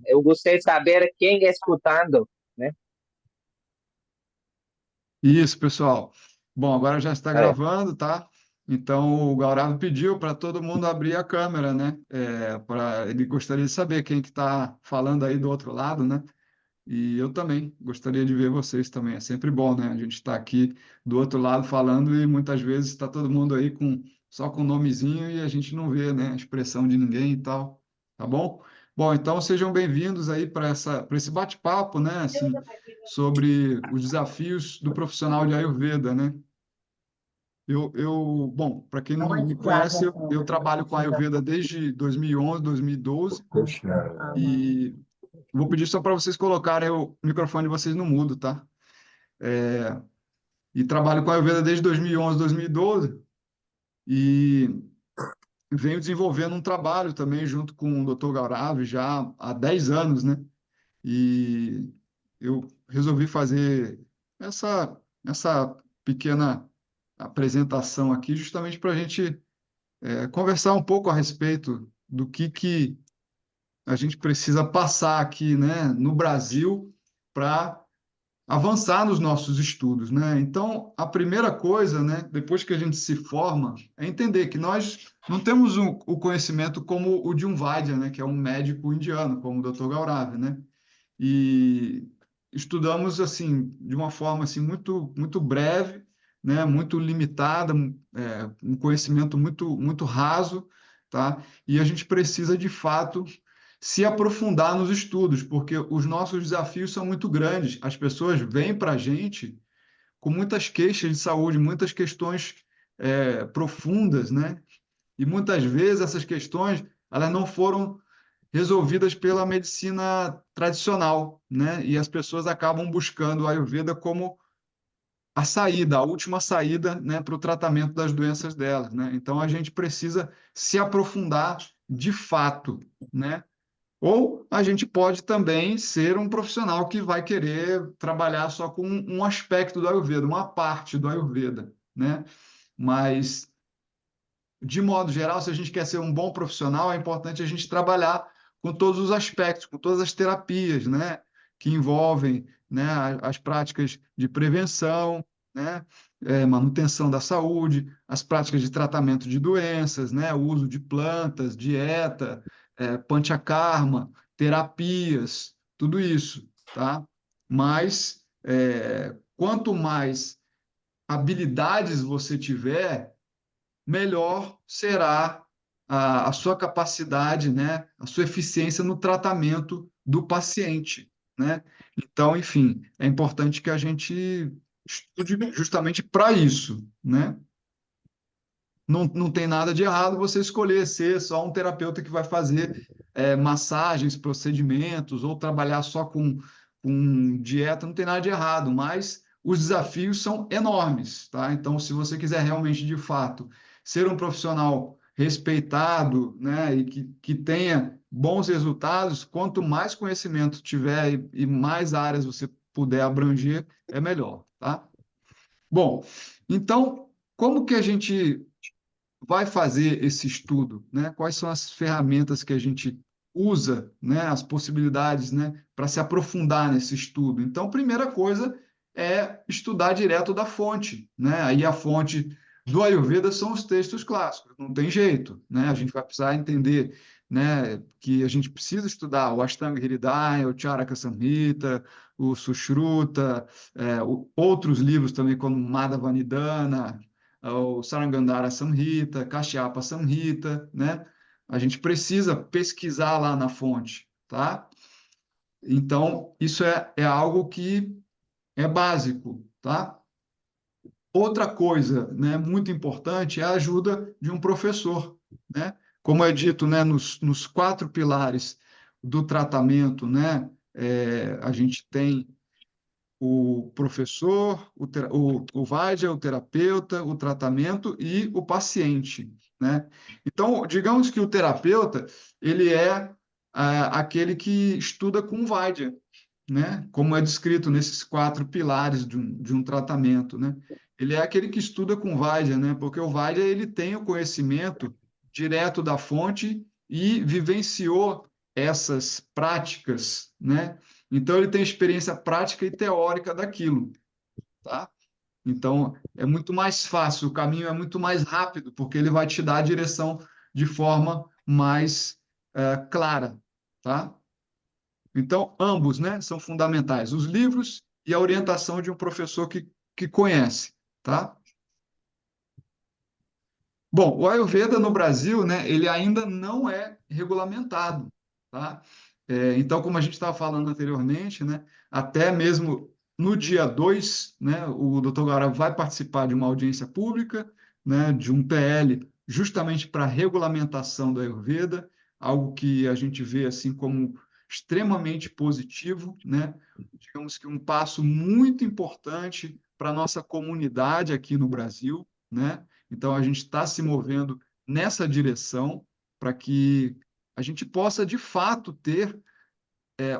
Eu gostei de saber quem está escutando, né? Isso, pessoal. Bom, agora já está É. gravando, tá? Então, o Gaurado pediu para todo mundo abrir a câmera, né? Ele gostaria de saber quem que está falando aí do outro lado, né? E eu também gostaria de ver vocês também. É sempre bom, né? A gente está aqui do outro lado falando e muitas vezes está todo mundo aí só com o nomezinho e a gente não vê, né? A expressão de ninguém e tal. Tá bom? Bom, então sejam bem-vindos aí para esse bate-papo, né? Assim, sobre os desafios do profissional de Ayurveda, né? Bom, para quem não me conhece, eu trabalho com Ayurveda desde 2011, 2012 e vou pedir só para vocês colocarem o microfone de vocês no mudo, tá? E trabalho com a Ayurveda desde 2011, 2012 e venho desenvolvendo um trabalho também junto com o Dr. Gaurav já há 10 anos, né? E eu resolvi fazer essa pequena apresentação aqui justamente para a gente conversar um pouco a respeito do que a gente precisa passar aqui, né, no Brasil para avançar nos nossos estudos, né? Então, a primeira coisa, né, depois que a gente se forma, é entender que nós não temos o conhecimento como o de um Vaidya, né, que é um médico indiano, como o Dr. Gaurav, né? E estudamos assim de uma forma assim muito breve, né, muito limitada, um conhecimento muito raso, tá? E a gente precisa de fato se aprofundar nos estudos, porque os nossos desafios são muito grandes. As pessoas vêm para a gente com muitas queixas de saúde, muitas questões profundas, né? E muitas vezes essas questões elas não foram resolvidas pela medicina tradicional, né? E as pessoas acabam buscando a Ayurveda como a saída, a última saída, né, para o tratamento das doenças delas, né? Então a gente precisa se aprofundar de fato, né? Ou a gente pode também ser um profissional que vai querer trabalhar só com um aspecto do Ayurveda, uma parte do Ayurveda, né? Mas de modo geral, se a gente quer ser um bom profissional, é importante a gente trabalhar com todos os aspectos, com todas as terapias, né, que envolvem, né, as práticas de prevenção, né, manutenção da saúde, as práticas de tratamento de doenças, né, o uso de plantas, dieta, panchakarma, terapias, tudo isso, tá? Mas quanto mais habilidades você tiver, melhor será a sua capacidade, né, a sua eficiência no tratamento do paciente, né? Então, enfim, é importante que a gente estude justamente para isso, né? Não tem nada de errado você escolher ser só um terapeuta que vai fazer massagens, procedimentos, ou trabalhar só com dieta, não tem nada de errado, mas os desafios são enormes, tá? Então, se você quiser realmente, de fato, ser um profissional respeitado, né, e que tenha bons resultados, quanto mais conhecimento tiver e mais áreas você puder abranger, é melhor, tá? Bom, então, como que a gente vai fazer esse estudo, né? Quais são as ferramentas que a gente usa, né? As possibilidades, né? Para se aprofundar nesse estudo. Então, primeira coisa é estudar direto da fonte, né? Aí a fonte do Ayurveda são os textos clássicos, não tem jeito, né? A gente vai precisar entender, né? Que a gente precisa estudar o Ashtanga Hridaya, o Charaka Samhita, o Sushruta, outros livros também como Madhava Nidana, o Sarangandara Samhita, Kashyapa Samhita, né? A gente precisa pesquisar lá na fonte, tá? Então, isso é algo que é básico, tá? Outra coisa, né, muito importante é a ajuda de um professor, né? Como é dito, né, nos quatro pilares do tratamento, né? A gente tem o professor, o Vaidya, o terapeuta, o tratamento e o paciente, né? Então, digamos que o terapeuta, ele é aquele que estuda com Vaidya, né? Como é descrito nesses quatro pilares de um tratamento, né? Ele é aquele que estuda com Vaidya, né? Porque o Vaidya, ele tem o conhecimento direto da fonte e vivenciou essas práticas, né? Então, ele tem experiência prática e teórica daquilo, tá? Então, é muito mais fácil, o caminho é muito mais rápido, porque ele vai te dar a direção de forma mais clara, tá? Então, ambos, né, são fundamentais, os livros e a orientação de um professor que conhece, tá? Bom, o Ayurveda no Brasil, né, ele ainda não é regulamentado, tá? Então, como a gente estava falando anteriormente, né, até mesmo no dia 2, né, o Dr. Gaurav vai participar de uma audiência pública, né, de um PL, justamente para a regulamentação do Ayurveda, algo que a gente vê assim como extremamente positivo, né? Digamos que um passo muito importante para a nossa comunidade aqui no Brasil, né? Então, a gente está se movendo nessa direção para que a gente possa, de fato, ter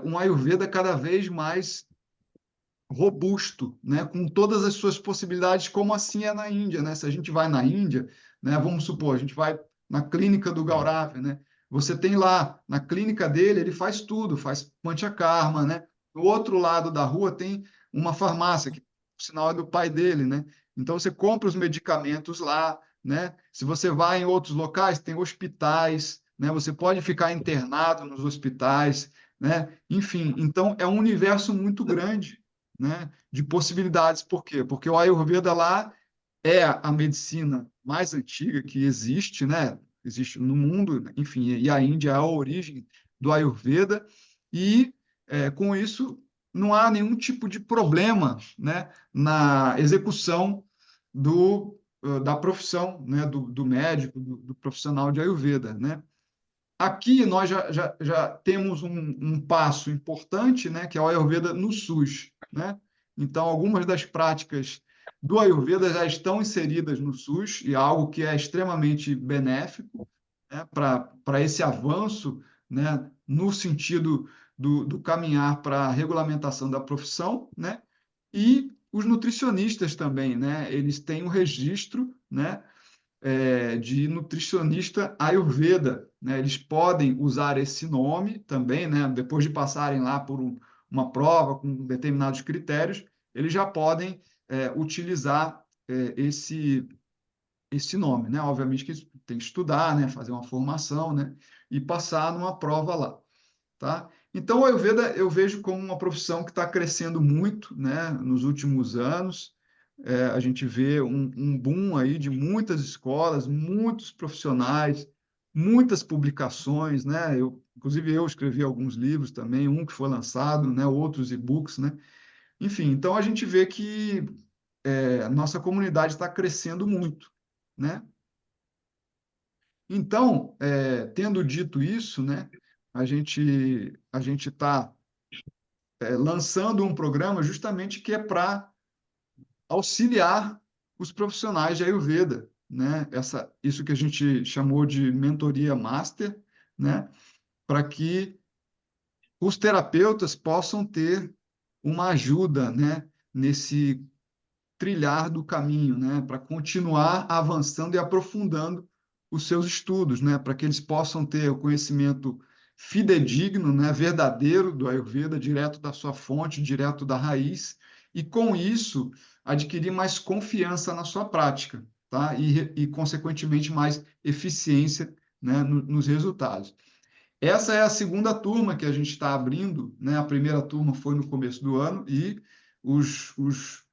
um Ayurveda cada vez mais robusto, né, com todas as suas possibilidades, como assim é na Índia, né? Se a gente vai na Índia, né, vamos supor, a gente vai na clínica do Gaurav, né? Você tem lá, na clínica dele, ele faz tudo, faz panchakarma, né? Do outro lado da rua tem uma farmácia, que por sinal é do pai dele, né? Então você compra os medicamentos lá, né? Se você vai em outros locais, tem hospitais, né? Você pode ficar internado nos hospitais, né? Enfim, então é um universo muito grande, né, de possibilidades. Por quê? Porque o Ayurveda lá é a medicina mais antiga que existe, né? Existe no mundo, enfim, e a Índia é a origem do Ayurveda, e com isso não há nenhum tipo de problema, né, na execução da profissão, né, do médico, do profissional de Ayurveda, né? Aqui nós já temos um passo importante, né, que é o Ayurveda no SUS, né? Então, algumas das práticas do Ayurveda já estão inseridas no SUS, e é algo que é extremamente benéfico, né, para esse avanço, né, no sentido do caminhar para a regulamentação da profissão, né? E os nutricionistas também, né? Eles têm um registro, né, de nutricionista Ayurveda, né? Eles podem usar esse nome também, né? Depois de passarem lá por uma prova com determinados critérios, eles já podem utilizar esse nome, né? Obviamente que eles têm que estudar, né? Fazer uma formação, né? E passar numa prova lá, tá? Então, o Ayurveda eu vejo como uma profissão que está crescendo muito, né, nos últimos anos. A gente vê um boom aí de muitas escolas, muitos profissionais, muitas publicações, né? Inclusive, eu escrevi alguns livros também, um que foi lançado, né, outros e-books, né? Enfim, então a gente vê que a nossa comunidade está crescendo muito, né? Então, tendo dito isso, né, a gente está lançando um programa justamente que é para auxiliar os profissionais de Ayurveda, né? Isso que a gente chamou de mentoria master, né? Para que os terapeutas possam ter uma ajuda, né? Nesse trilhar do caminho, né? Para continuar avançando e aprofundando os seus estudos, né? Para que eles possam ter o conhecimento fidedigno, né? Verdadeiro do Ayurveda, direto da sua fonte, direto da raiz, e com isso adquirir mais confiança na sua prática, tá? Consequentemente mais eficiência, né? Nos resultados. Essa é a segunda turma que a gente está abrindo, né? A primeira turma foi no começo do ano e os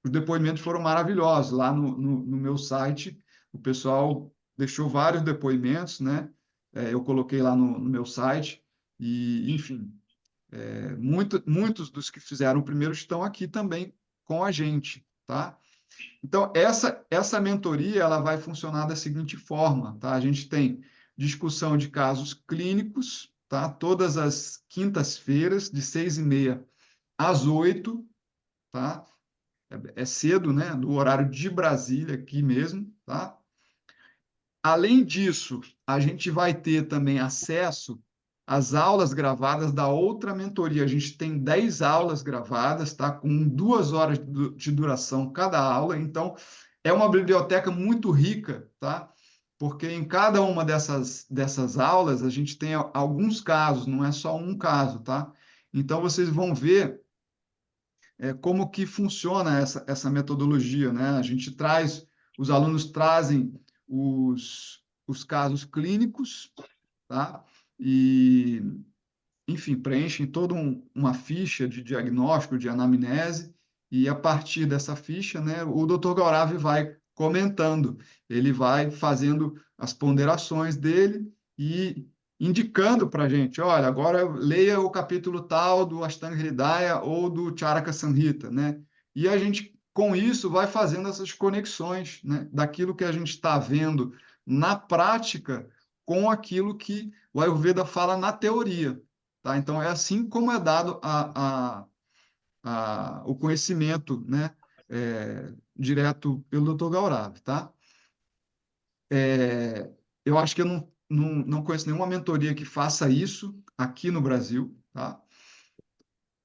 depoimentos foram maravilhosos. Lá no meu site, o pessoal deixou vários depoimentos, né? Eu coloquei lá no meu site e, enfim, muitos dos que fizeram o primeiro estão aqui também com a gente, tá? Então, essa mentoria ela vai funcionar da seguinte forma, tá? A gente tem discussão de casos clínicos, tá? Todas as quintas-feiras, de 6h30 às 8h, tá? É cedo, né? Do horário de Brasília aqui mesmo, tá? Além disso, a gente vai ter também acesso às aulas gravadas da outra mentoria. A gente tem 10 aulas gravadas, tá? Com 2 horas de duração cada aula. Então, é uma biblioteca muito rica, tá? porque em cada uma dessas aulas a gente tem alguns casos, não é só um caso, tá? Então vocês vão ver como que funciona essa metodologia, né? A gente traz, os alunos trazem os casos clínicos, tá? E, enfim, preenchem toda uma ficha de diagnóstico, de anamnese, e a partir dessa ficha, né, o Dr. Gaurav vai comentando, ele vai fazendo as ponderações dele e indicando para a gente, olha, agora leia o capítulo tal do Ashtanga Hridaya ou do Charaka Samhita, né? E a gente, com isso, vai fazendo essas conexões, né, daquilo que a gente está vendo na prática com aquilo que o Ayurveda fala na teoria. Tá? Então, é assim como é dado o conhecimento, né, direto pelo Dr. Gaurav. Tá? Eu acho que eu não conheço nenhuma mentoria que faça isso aqui no Brasil. Tá?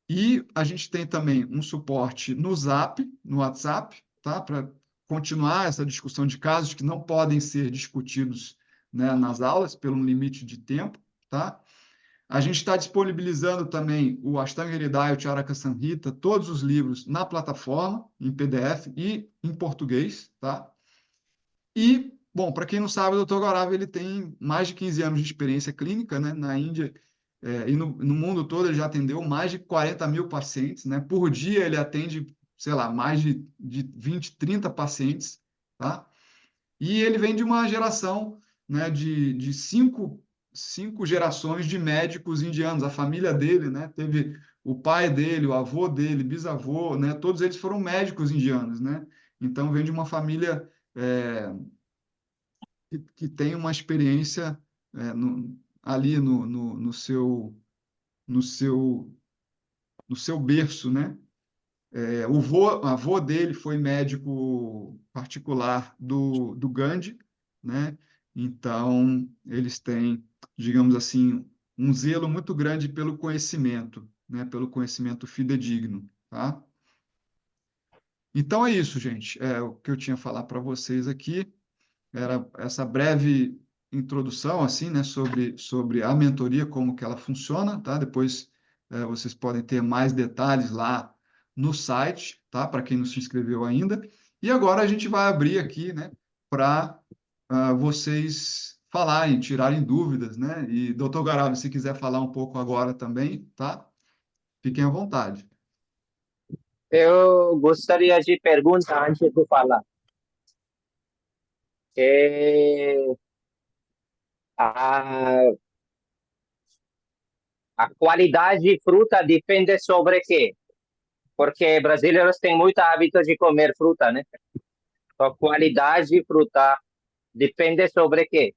E a gente tem também um suporte no Zap, no WhatsApp, tá? Para continuar essa discussão de casos que não podem ser discutidos, né, nas aulas, pelo limite de tempo. Tá? A gente está disponibilizando também o Ashtanga Hridaya e o Charaka Samhita, todos os livros na plataforma, em PDF e em português, tá? E, bom, para quem não sabe, o Dr. Gaurav ele tem mais de 15 anos de experiência clínica, né? Na Índia e no mundo todo ele já atendeu mais de 40 mil pacientes, né? Por dia ele atende, sei lá, mais de 20, 30 pacientes, tá? E ele vem de uma geração, né, de cinco gerações de médicos indianos. A família dele, né, teve o pai dele, o avô dele, bisavô, né, todos eles foram médicos indianos, né? Então vem de uma família que tem uma experiência ali no seu, no seu berço, né? O avô dele foi médico particular do Gandhi, né? Então, eles têm, digamos assim, um zelo muito grande pelo conhecimento, né? Pelo conhecimento fidedigno, tá? Então é isso, gente. O que eu tinha a falar para vocês aqui era essa breve introdução, assim, né? Sobre a mentoria, como que ela funciona, tá? Depois vocês podem ter mais detalhes lá no site, tá? Para quem não se inscreveu ainda. E agora a gente vai abrir aqui, né? Para vocês falarem, tirarem dúvidas, né? E, doutor Garabo, se quiser falar um pouco agora também, tá? Fiquem à vontade. Eu gostaria de perguntar antes de falar. É, a, a qualidade de fruta depende sobre quê? Porque brasileiros têm muito hábito de comer fruta, né? A qualidade de fruta depende sobre quê?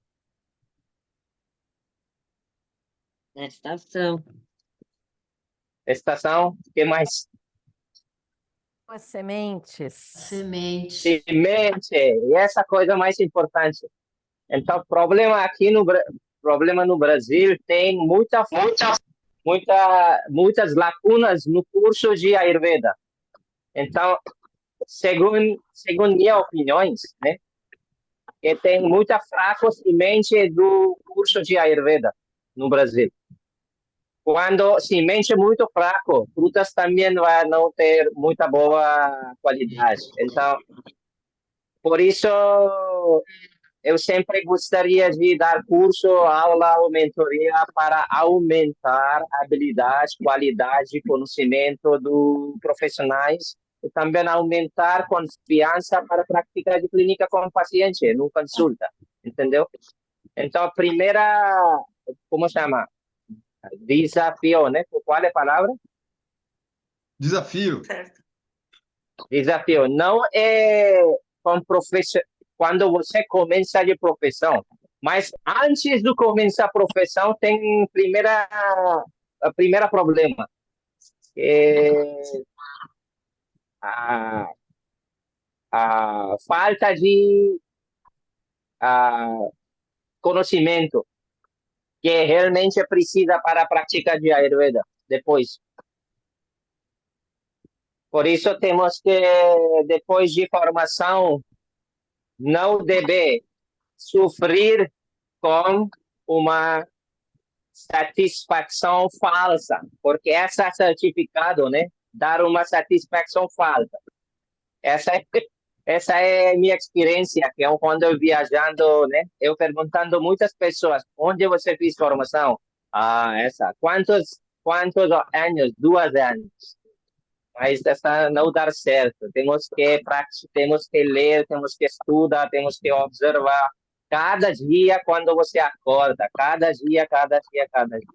Da estação. Estação, que mais? As sementes. Semente. Semente, e essa coisa mais importante. Então, problema no Brasil tem muitas lacunas no curso de Ayurveda. Então, segundo minhas opiniões, né, que tem muita fraca semente do curso de Ayurveda no Brasil. Quando semente é muito fraco, frutas também vai não ter muita boa qualidade. Então, por isso eu sempre gostaria de dar curso, aula ou mentoria para aumentar a habilidade, qualidade e conhecimento dos profissionais e também aumentar confiança para a prática de clínica com o paciente, no consulta, entendeu? Então, a primeira, como chama? Desafio, né? Qual é a palavra? Desafio. Certo. Desafio. Não é com quando você começa de profissão, mas antes de começar a profissão tem a primeira problema, é a, a falta de a, conhecimento que realmente precisa para a prática de Ayurveda depois. Por isso temos que, depois de formação, não deve sofrer com uma satisfação falsa, porque esse certificado, né, dar uma satisfação falsa. Essa é, essa é minha experiência, que eu, quando eu viajando, né, eu perguntando muitas pessoas, onde você fez formação? Ah, essa. Quantos anos? 2 anos. Mas essa não dá certo. Temos que praticar, temos que ler, temos que estudar, temos que observar. Cada dia, quando você acorda, cada dia, cada dia, cada dia.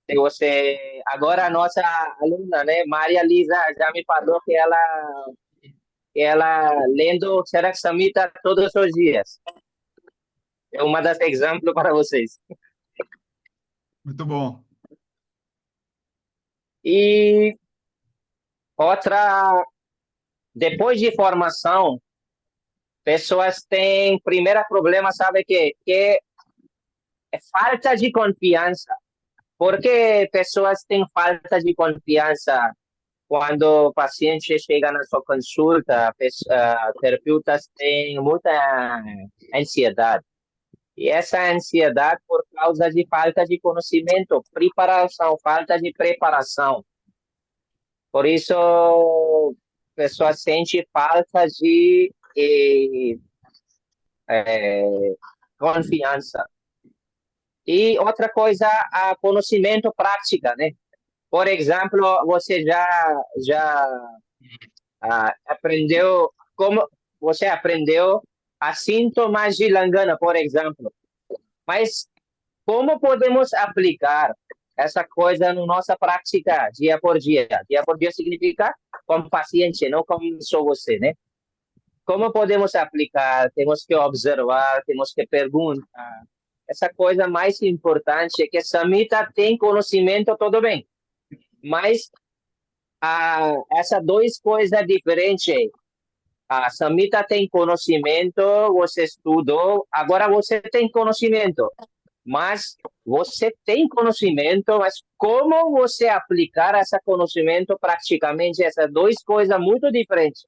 Se você, agora a nossa aluna, né, Maria Lisa, já me falou que ela lendo Xerox Samhita todos os dias. É uma das exemplos para vocês. Muito bom. E outra, depois de formação, pessoas têm, primeiro problema, sabe que é falta de confiança. Por que pessoas têm falta de confiança quando o paciente chega na sua consulta? Terapeutas têm muita ansiedade. E essa ansiedade por causa de falta de conhecimento, preparação, falta de preparação. Por isso, pessoas sentem falta de confiança. E outra coisa, a conhecimento prática, né? Por exemplo, você já aprendeu como você aprendeu a sintomas de Langana, por exemplo. Mas como podemos aplicar essa coisa na nossa prática dia por dia? Dia por dia significa como paciente, não como só você, né? Como podemos aplicar? Temos que observar, temos que perguntar. Essa coisa mais importante é que a Samhita tem conhecimento, tudo bem. Mas essas duas coisas diferentes. A Samhita tem conhecimento, você estudou, agora você tem conhecimento. Mas você tem conhecimento, mas como você aplicar esse conhecimento praticamente, essas duas coisas muito diferentes.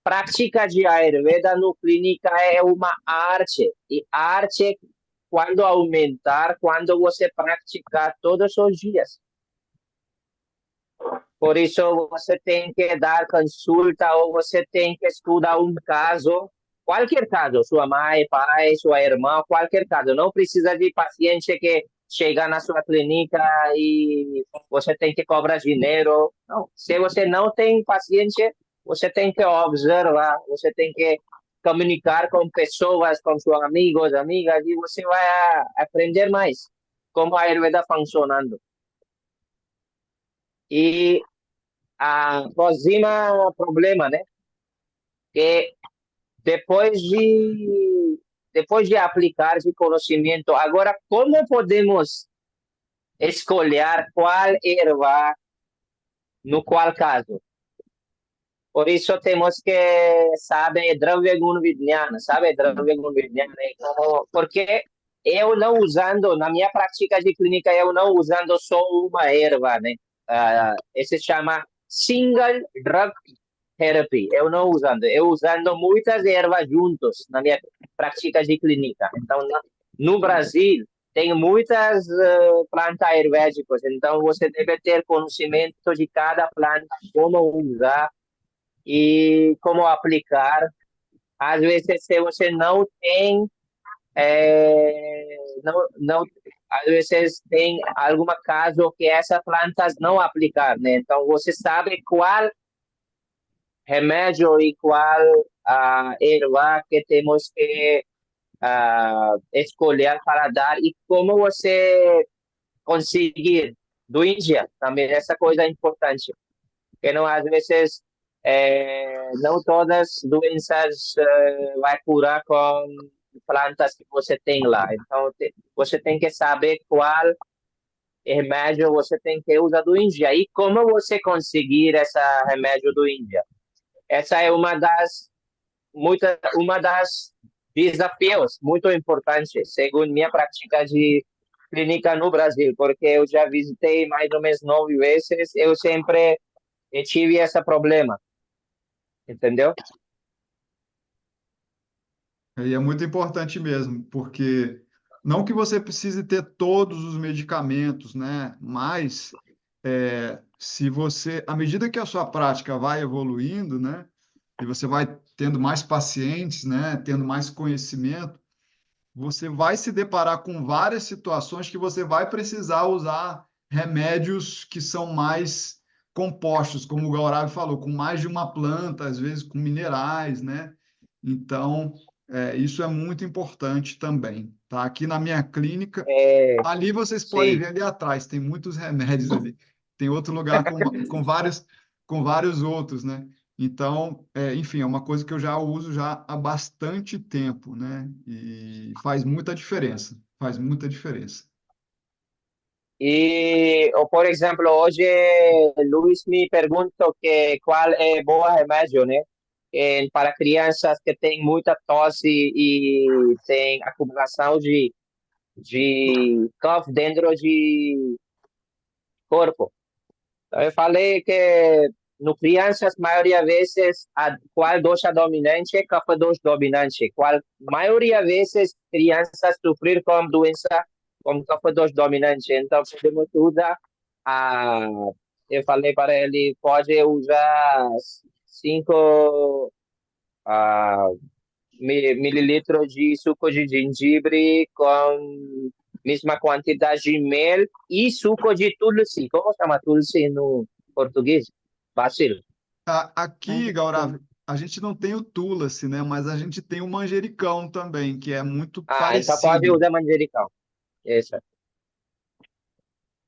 Prática de Ayurveda no clínica é uma arte, e arte quando aumentar, quando você praticar todos os dias. Por isso, você tem que dar consulta ou você tem que estudar um caso, qualquer caso, sua mãe, pai, sua irmã, qualquer caso. Não precisa de paciente que chega na sua clínica e você tem que cobrar dinheiro. Não. Se você não tem paciente, você tem que observar, você tem que comunicar com pessoas, com seus amigos, amigas, e você vai aprender mais como a Ayurveda funcionando. E a próxima problema, né? Que depois de aplicar esse conhecimento, agora como podemos escolher qual erva no qual caso? Por isso temos que saber Dravya Guna Vijnana, sabe Dravya Guna Vijnana, porque eu não usando, na minha prática de clínica, eu não usando só uma erva, né? Esse chama Single Drug Therapy. Eu usando muitas ervas juntos na minha prática de clínica. Então, no Brasil, tem muitas plantas ayurvédicas, então você deve ter conhecimento de cada planta, como usar e como aplicar. Às vezes, se você não tem, não, às vezes tem algum caso que essas plantas não aplicar, né? Então, você sabe qual remédio e qual erva que temos que escolher para dar e como você conseguir do Índia também essa coisa é importante porque não às vezes não todas doenças vai curar com plantas que você tem lá então você tem que saber qual remédio você tem que usar do Índia e como você conseguir esse remédio do Índia. Essa é uma das desafios muito importantes, segundo minha prática de clínica no Brasil, porque eu já visitei mais ou menos 9 vezes, eu sempre tive esse problema, entendeu? E é muito importante mesmo, porque não que você precise ter todos os medicamentos, né? Mas se você, à medida que a sua prática vai evoluindo, né? E você vai tendo mais pacientes, né? Tendo mais conhecimento, você vai se deparar com várias situações que você vai precisar usar remédios que são mais compostos, como o Gaurav falou, com mais de uma planta, às vezes com minerais, né? Então, isso é muito importante também, tá? Aqui na minha clínica, É, ali vocês podem sim. ver ali atrás, tem muitos remédios ali. Tem outro lugar com vários outros, né? Então, enfim, é uma coisa que eu já uso já há bastante tempo, né? E faz muita diferença, faz muita diferença. Ou, por exemplo, hoje Luiz me perguntou que qual é bom remédio, né? Para crianças que têm muita tosse e tem acumulação de cough dentro de corpo. Então, eu falei que no crianças, maioria vezes, qual dose dominante é cough dose dominante. Qual maioria vezes crianças sofrer com doença como cough dose dominante. Então, podemos usar a eu falei para ele, pode usar 5 mililitros de suco de gengibre com mesma quantidade de mel e suco de tulsi. Como chama tulsi no português? Basil. Aqui, Gaurav, a gente não tem o Tulasi, né? Mas a gente tem o manjericão também, que é muito Então pode parecido. usar manjericão. Isso.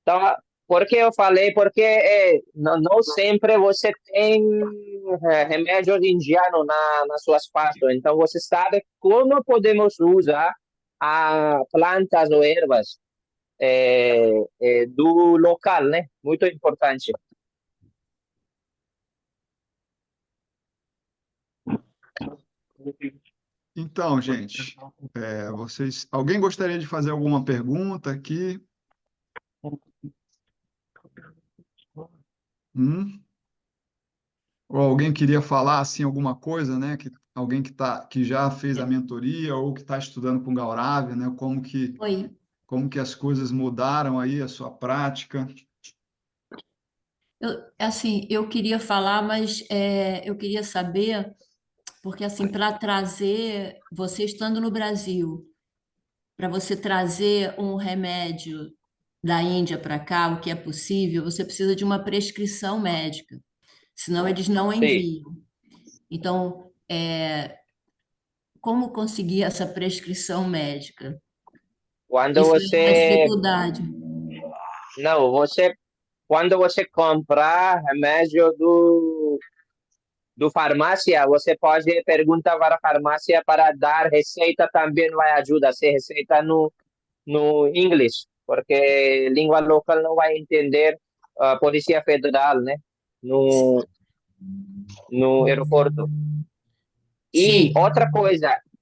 Então, por que eu falei? Porque não sempre você tem remédios indianos nas suas pastas. Então, você sabe como podemos usar plantas ou ervas do local, né? Muito importante. Então, gente, alguém gostaria de fazer alguma pergunta aqui? Hum? Ou alguém queria falar assim alguma coisa, né? Alguém que já fez a mentoria ou que está estudando com Gaurav, né? Oi, Como que as coisas mudaram aí a sua prática? eu queria falar, mas eu queria saber, porque assim, para trazer, você estando no Brasil, para você trazer um remédio da Índia para cá, o que é possível, você precisa de uma prescrição médica, senão eles não Sim. enviam. Então, como conseguir essa prescrição médica? Quando Isso é uma você dificuldade. não, quando você comprar remédio do farmácia, você pode perguntar para a farmácia para dar receita também vai ajudar. Se receita no inglês, porque língua local não vai entender a Polícia Federal, né? No, no aeroporto. E Sim,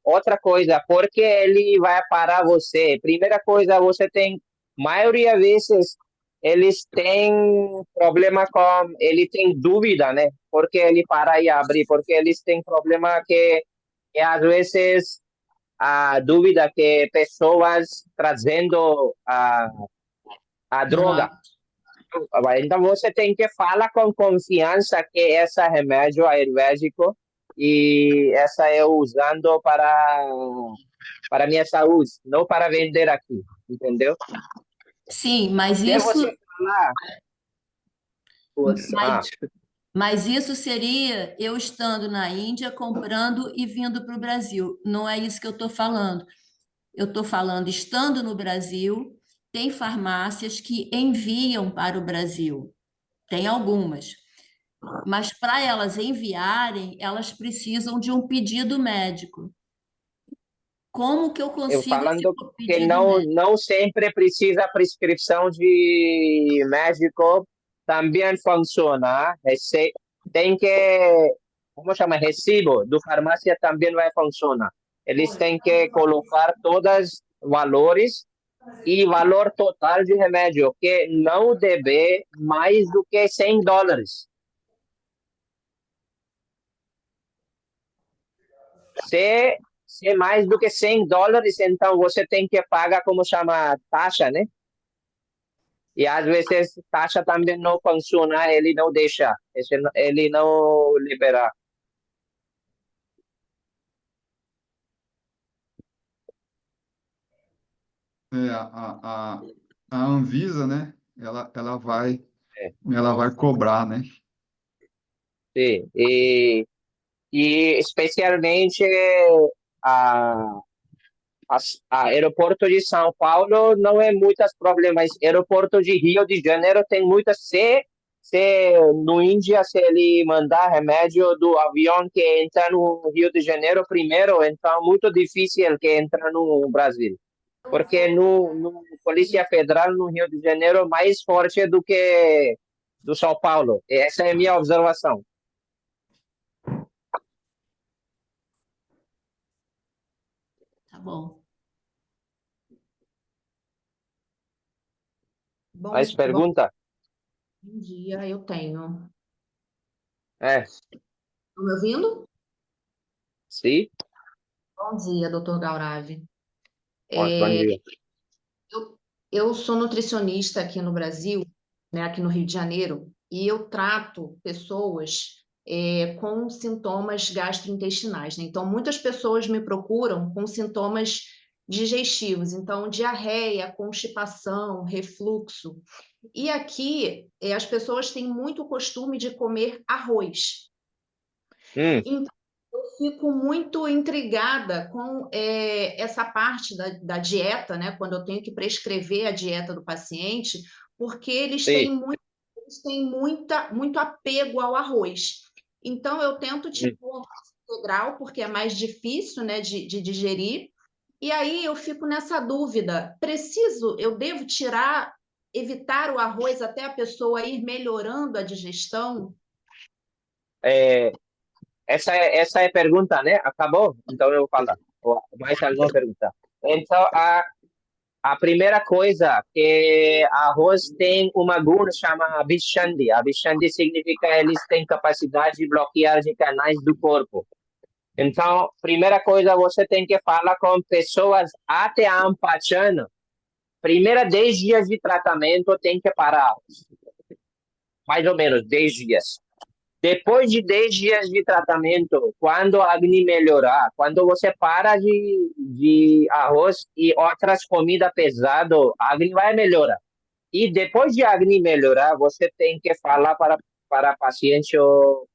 outra coisa, porque ele vai parar você. Primeira coisa, você tem, maioria vezes, eles têm problema com, ele tem dúvida, né? Porque ele para e abre, porque eles têm problema que às vezes a dúvida que pessoas trazendo a droga. droga. Então você tem que falar com confiança que esse remédio ayurvédico e essa eu usando para minha saúde, não para vender aqui, entendeu? Sim, mas Se você isso, falar, mas, mas isso seria eu estando na Índia, comprando e vindo para o Brasil. Não é isso que eu estou falando. Eu estou falando, estando no Brasil, tem farmácias que enviam para o Brasil. Tem algumas. Mas para elas enviarem, elas precisam de um pedido médico. Como que eu eu consigo esse falando que pedido médico? não sempre precisa prescrição de médico, também funciona. Tem que, como chama, recibo do farmácia também vai funcionar. Eles têm que colocar todos os valores e valor total de remédio, que não deve mais do que US$ 100. Se se é mais do que $100, então você tem que pagar, como chama, taxa, né? E às vezes taxa também não funciona, ele não deixa, ele não libera. É, a Anvisa, né? É, Ela vai cobrar, né? sim. E especialmente a, a aeroporto de São Paulo não é muitos problemas. Aeroporto de Rio de Janeiro tem muitas. Se no Índia, se ele mandar remédio do avião que entra no Rio de Janeiro primeiro, então muito difícil que entra no Brasil. Porque no Polícia Federal no Rio de Janeiro é mais forte do que do São Paulo. Essa é a minha observação. Tá bom. Mais Bom pergunta? dia, eu tenho. É, Estão me ouvindo? sim. Bom dia, doutor Gauravi. Bom dia. Eu sou nutricionista aqui no Brasil, né, aqui no Rio de Janeiro, e eu trato pessoas com sintomas gastrointestinais, né? Então, muitas pessoas me procuram com sintomas digestivos, então, diarreia, constipação, refluxo. E aqui, as pessoas têm muito costume de comer arroz. Hum, Então, eu fico muito intrigada com essa parte da dieta, né? Quando eu tenho que prescrever a dieta do paciente, porque sim. eles têm muito apego ao arroz. Então, eu tento Hum. tipo um arroz integral, porque é mais difícil, né, de digerir. E aí eu fico nessa dúvida: eu devo tirar, evitar o arroz até a pessoa ir melhorando a digestão? É, essa é a pergunta, né? Acabou? Então eu vou falar. Mais alguma pergunta? Então, a primeira coisa que arroz tem uma guna chama Abhishandi. Abhishandi significa eles têm capacidade de bloquear de canais do corpo. Então, primeira coisa, você tem que falar com pessoas até Ampachana. Primeira 10 dias de tratamento tem que parar. Mais ou menos 10 dias. Depois de 10 dias de tratamento, quando a acne melhorar, quando você para de arroz e outras comidas pesadas, a acne vai melhorar. E depois de a acne melhorar, você tem que falar para paciente ou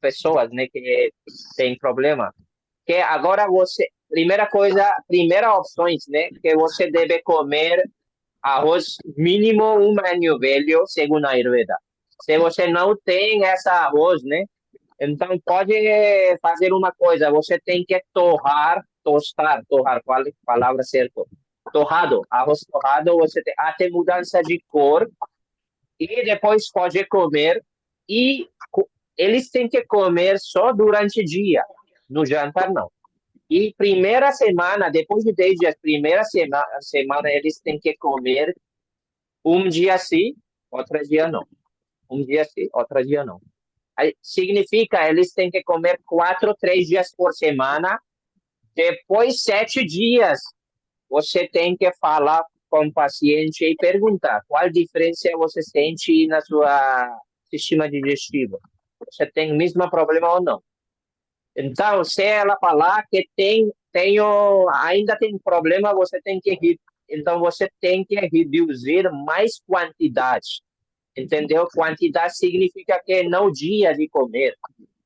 pessoas, né, que tem problema. Que agora você, primeira coisa, primeira opções, né, que você deve comer arroz mínimo um ano velho, segundo a Ayurveda. Se você não tem essa arroz, né? Então pode fazer uma coisa, você tem que torrar, qual é a palavra certa? Torrado, arroz torrado, você tem até mudança de cor e depois pode comer e eles têm que comer só durante o dia, no jantar não. E primeira semana, depois de 10 dias, primeira semana eles têm que comer um dia sim, outro dia não. Um dia sim, outro dia não. Aí, significa eles têm que comer 4, 3 dias por semana. Depois 7 dias, você tem que falar com o paciente e perguntar qual diferença você sente na sua sistema digestivo. Você tem o mesmo problema ou não? Então, se ela falar que ainda tem problema, então você tem que reduzir mais quantidade. Entendeu? Quantidade significa que não dia de comer,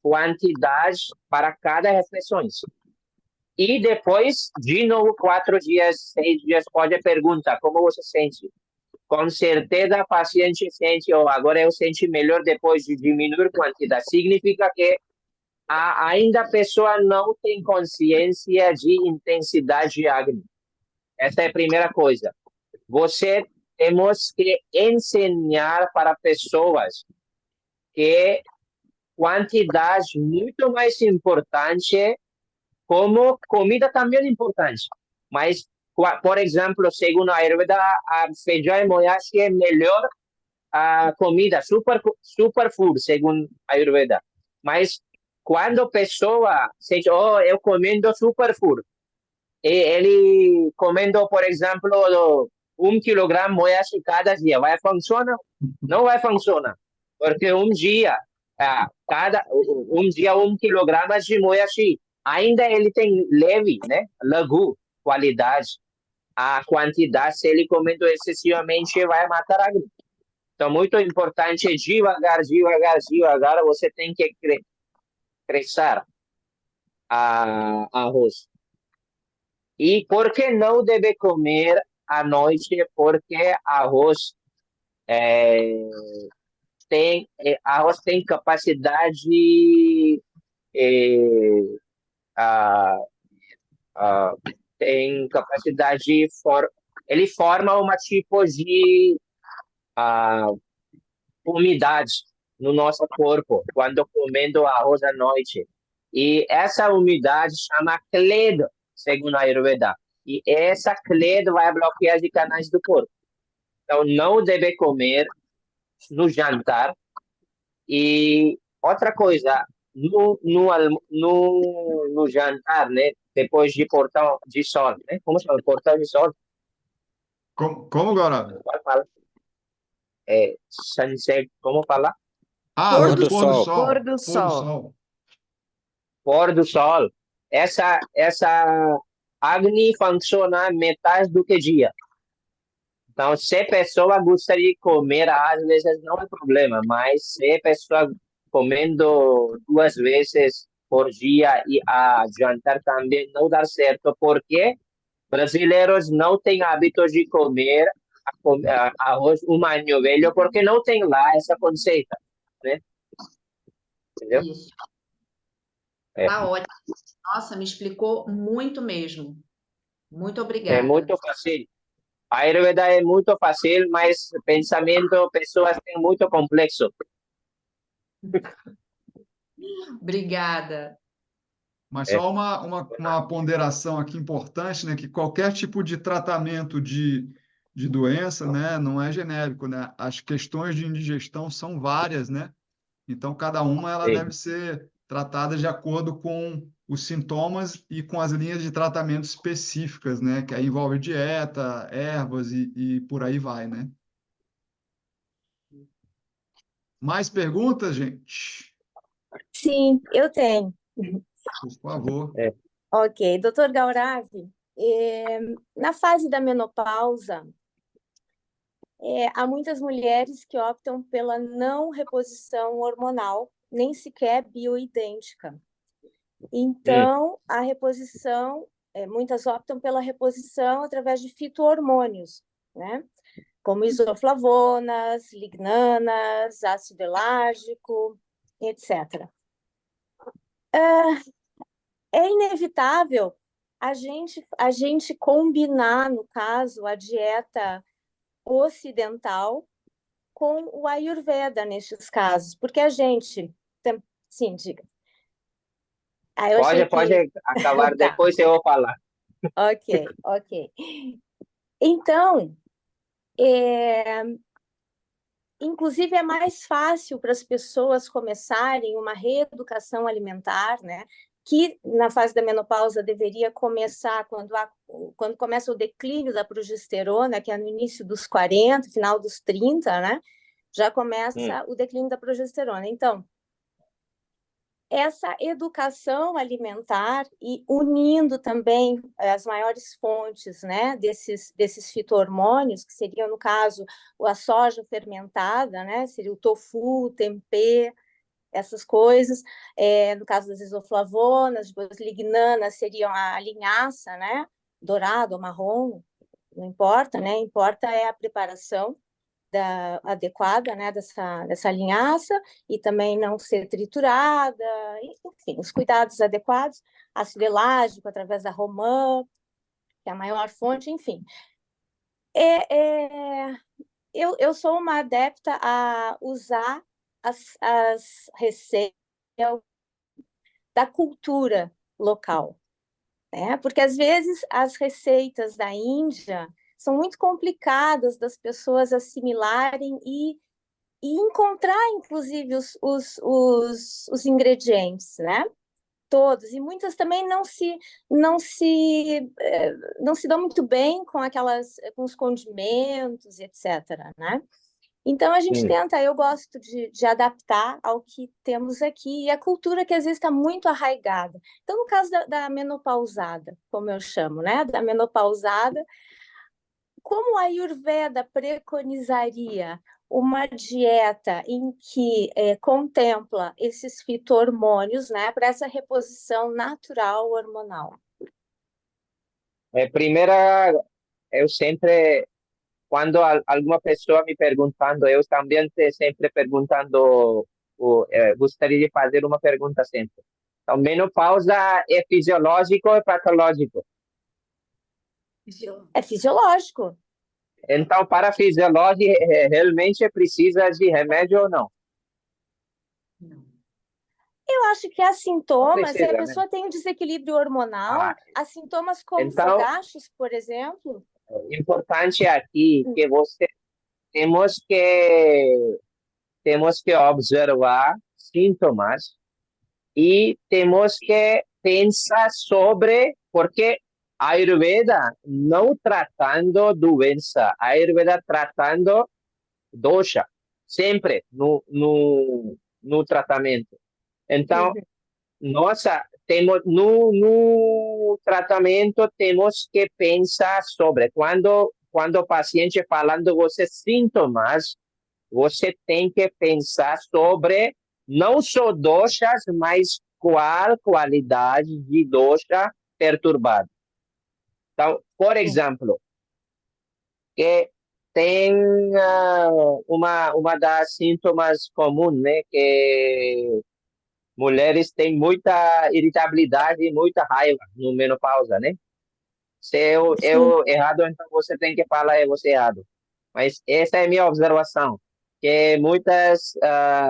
quantidade para cada refeição. E depois, de novo, 4 dias, 6 dias, pode perguntar como você sente. Com certeza, o paciente sente, agora eu senti melhor depois de diminuir quantidade. Significa que ainda a pessoa não tem consciência de intensidade de acne. Essa é a primeira coisa. Temos que ensinar para pessoas que quantidade muito mais importante, como comida também é importante. Mas, por exemplo, segundo a Ayurveda, a feijão e moyashi é melhor a comida, superfood, segundo a Ayurveda. Mas quando a pessoa sente, oh, eu comendo superfood, e ele comendo, por exemplo, 1 quilograma de moedas cada dia, vai funcionar? Não vai funcionar, porque um dia, um dia 1 quilograma de moedas, ainda ele tem leve, né, lagu, qualidade. A quantidade, se ele comendo excessivamente, vai matar a gripe. Então, muito importante, devagar, você tem que crescer arroz. E por que não deve comer à noite? Porque arroz tem capacidade, eh, ah, ah, ele forma uma tipo de umidade no nosso corpo quando comendo arroz à noite. E essa umidade chama cledo, segundo a Ayurveda. E essa cledo vai bloquear os canais do corpo. Então, não deve comer no jantar. E outra coisa, no jantar, né? Depois de portão de sol, né? Como chama? Portão de sol? Como Gaurav? Pode falar. Sunset, como falar? Ah, Pôr o do pôr do Pôr sol. do Pôr do sol. sol. Pôr do sol. Essa Agni funciona metade do que dia. Então, se a pessoa gostaria de comer, às vezes não é problema, mas se a pessoa comendo 2 vezes por dia e a jantar também não dá certo, porque brasileiros não têm hábito de comer arroz um ano velho, porque não tem lá essa conceita, né? Entendeu? Isso. É, Tá ótimo. Nossa, me explicou muito mesmo. Muito é obrigada. muito fácil. A Ayurveda é muito fácil, mas pensamento, pessoas têm muito complexo. Obrigada. Mas É. só uma ponderação aqui importante, né? Que qualquer tipo de tratamento de doença, né? Não é genérico, né? As questões de indigestão são várias, né? Então, cada uma ela Sim. deve ser tratada de acordo com os sintomas e com as linhas de tratamento específicas, né? Que aí envolve dieta, ervas e por aí vai, né? Mais perguntas, gente? Sim, eu tenho. Por favor. Ok, doutor Gauravi, na fase da menopausa, há muitas mulheres que optam pela não reposição hormonal, nem sequer bioidêntica. Então, a reposição, muitas optam pela reposição através de fito-hormônios, né? Como isoflavonas, lignanas, ácido elágico, etc. É inevitável a gente combinar, no caso, a dieta ocidental com o Ayurveda nestes casos, porque a gente... Sim, diga. Eu achei Pode acabar, Tá. depois eu vou falar. Ok. Então, inclusive é mais fácil para as pessoas começarem uma reeducação alimentar, né? Que na fase da menopausa deveria começar quando começa o declínio da progesterona, que é no início dos 40, final dos 30, né? Já começa o declínio da progesterona. Então, essa educação alimentar e unindo também as maiores fontes, né, desses fito-hormônios, que seriam, no caso, a soja fermentada, né, seria o tofu, o tempê, essas coisas. No caso das isoflavonas, as lignanas seriam a linhaça, né, dourado ou marrom, não importa, né, importa é a preparação adequada, né, dessa linhaça, e também não ser triturada, enfim, os cuidados adequados, ácido elágico através da romã, que é a maior fonte, enfim. Eu sou uma adepta a usar as receitas da cultura local, né? Porque às vezes as receitas da Índia são muito complicadas das pessoas assimilarem e e encontrar, inclusive, os ingredientes, né? Todos, e muitas também não se dão muito bem com os condimentos, etc., né? Então a gente tenta, eu gosto de adaptar ao que temos aqui e a cultura que às vezes está muito arraigada. Então, no caso da menopausada, como eu chamo, né? Da menopausada, como a Ayurveda preconizaria uma dieta em que contempla esses fito-hormônios, né, para essa reposição natural hormonal? Primeira, eu sempre, quando alguma pessoa me perguntando, eu também sempre perguntando, gostaria de fazer uma pergunta sempre. Então, menopausa é fisiológico ou patológico? É fisiológico. Então, para fisiológico, realmente precisa de remédio ou não? Eu acho que há sintomas, se a precisa, né? pessoa tem um desequilíbrio hormonal, há sintomas como então, fogachos, por exemplo. Importante aqui que temos que observar sintomas e temos que pensar sobre, porque a Ayurveda não tratando doença, a Ayurveda tratando dosha, sempre no tratamento. Então, temos no tratamento temos que pensar sobre quando o paciente falando você sintomas, você tem que pensar sobre não só doshas, mas qual qualidade de dosha perturbado. Então, por exemplo, que tem uma das sintomas comuns, né, que mulheres têm muita irritabilidade e muita raiva no menopausa, né? Se eu errado, então você tem que falar você errado. Mas essa é a minha observação, que muitas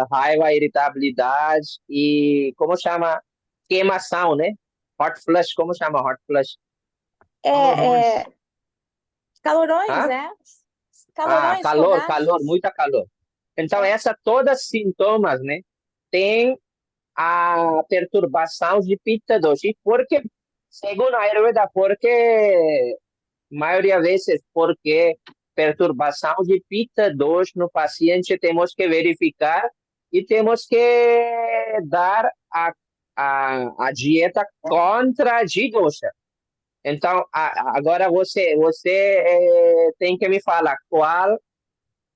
raiva, irritabilidade e, como chama, queimação, né? Hot flush, como chama hot flush? Calorões, Hã? Calorões, calor, fogachos. muita calor. Então, essa todas sintomas, né? Tem a perturbação de Pitta doshi, porque, segundo a Ayurveda, porque, maioria vezes, porque perturbação de Pitta doshi no paciente temos que verificar e temos que dar a dieta contra a dosha. Então, agora você tem que me falar qual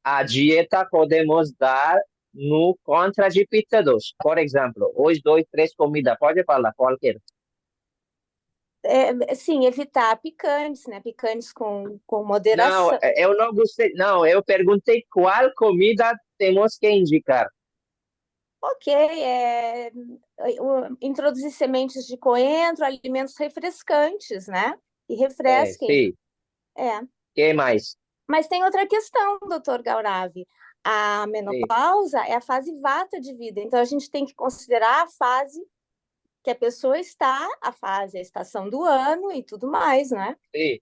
a dieta podemos dar no contra de Pitta doshi. Por exemplo, hoje 2, 3 comidas, pode falar qualquer. Sim, evitar picantes, né? Picantes com moderação. Não, eu não gostei. Não, eu perguntei qual comida temos que indicar. Ok, introduzir sementes de coentro, alimentos refrescantes, né? E refresquem. Sim. Que mais? Mas tem outra questão, doutor Gauravi. A menopausa é a fase vata de vida, então a gente tem que considerar a fase que a pessoa está, a estação do ano e tudo mais, né? Sim.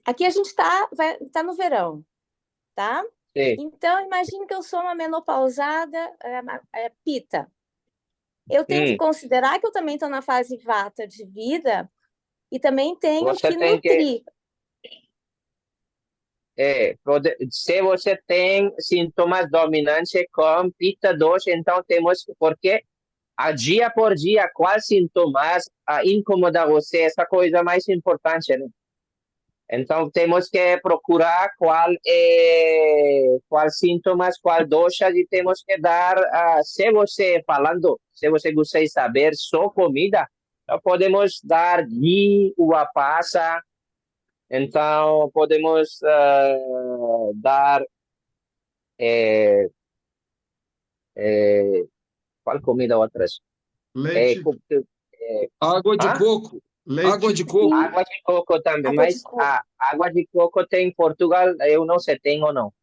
Aqui a gente está no verão, tá? Sim. Então, imagine que eu sou uma menopausada pita. Eu tenho que considerar que eu também estou na fase vata de vida e também tenho que nutrir. Se você tem sintomas dominantes com Pitta doshi, então temos, porque dia por dia, quais sintomas incomoda você, essa coisa mais importante, né? Então, temos que procurar qual sintomas, qual dosha, e temos que dar, se você gostaria de saber só comida, então podemos dar ghee, uva passa, então podemos dar qual comida outras? Leite, Água de coco. leite. Água de coco. Água de coco também, Água mas de coco. a água de coco tem em Portugal, eu não sei, tem ou não.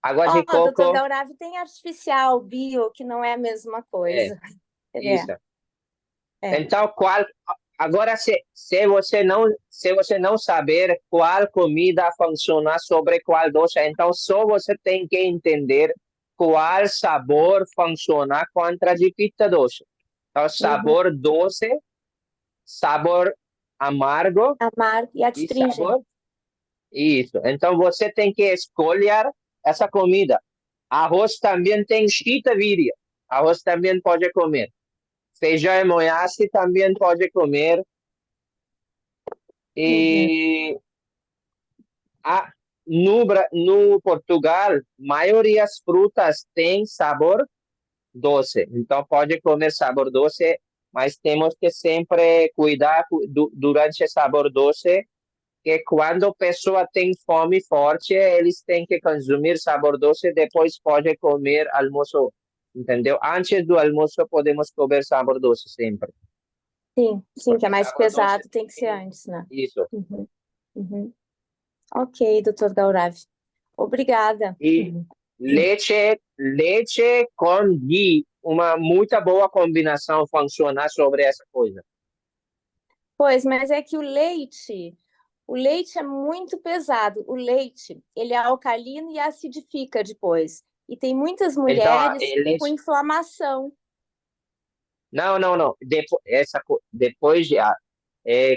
Água de coco. Doutor Gauravi, tem artificial, bio, que não é a mesma coisa. Isso. Então, qual Agora, se você não saber qual comida funciona sobre qual doce, então só você tem que entender qual sabor funciona contra de pizza doce. Então, sabor doce, sabor amargo Amargo e e adstringente. sabor. Isso. Então, você tem que escolher essa comida. Arroz também tem chita-víria. Arroz também pode comer. Feijão e moasse também pode comer. E no Portugal, maioria das frutas tem sabor doce. Então, pode comer sabor doce, mas temos que sempre cuidar durante o sabor doce, que quando a pessoa tem fome forte, eles têm que consumir sabor doce, depois pode comer almoço, entendeu? Antes do almoço, podemos comer sabor doce sempre. Sim, sim, que é mais Sabor doce pesado, tem que ser antes, né? Isso. Uhum, uhum. Ok, doutor Gaurav. Obrigada. E leite com ghee, uma muito boa combinação funciona sobre essa coisa. Pois, mas é que o leite é muito pesado. O leite, ele é alcalino e acidifica depois. E tem muitas Então, mulheres com leite. inflamação. Não. Depois de,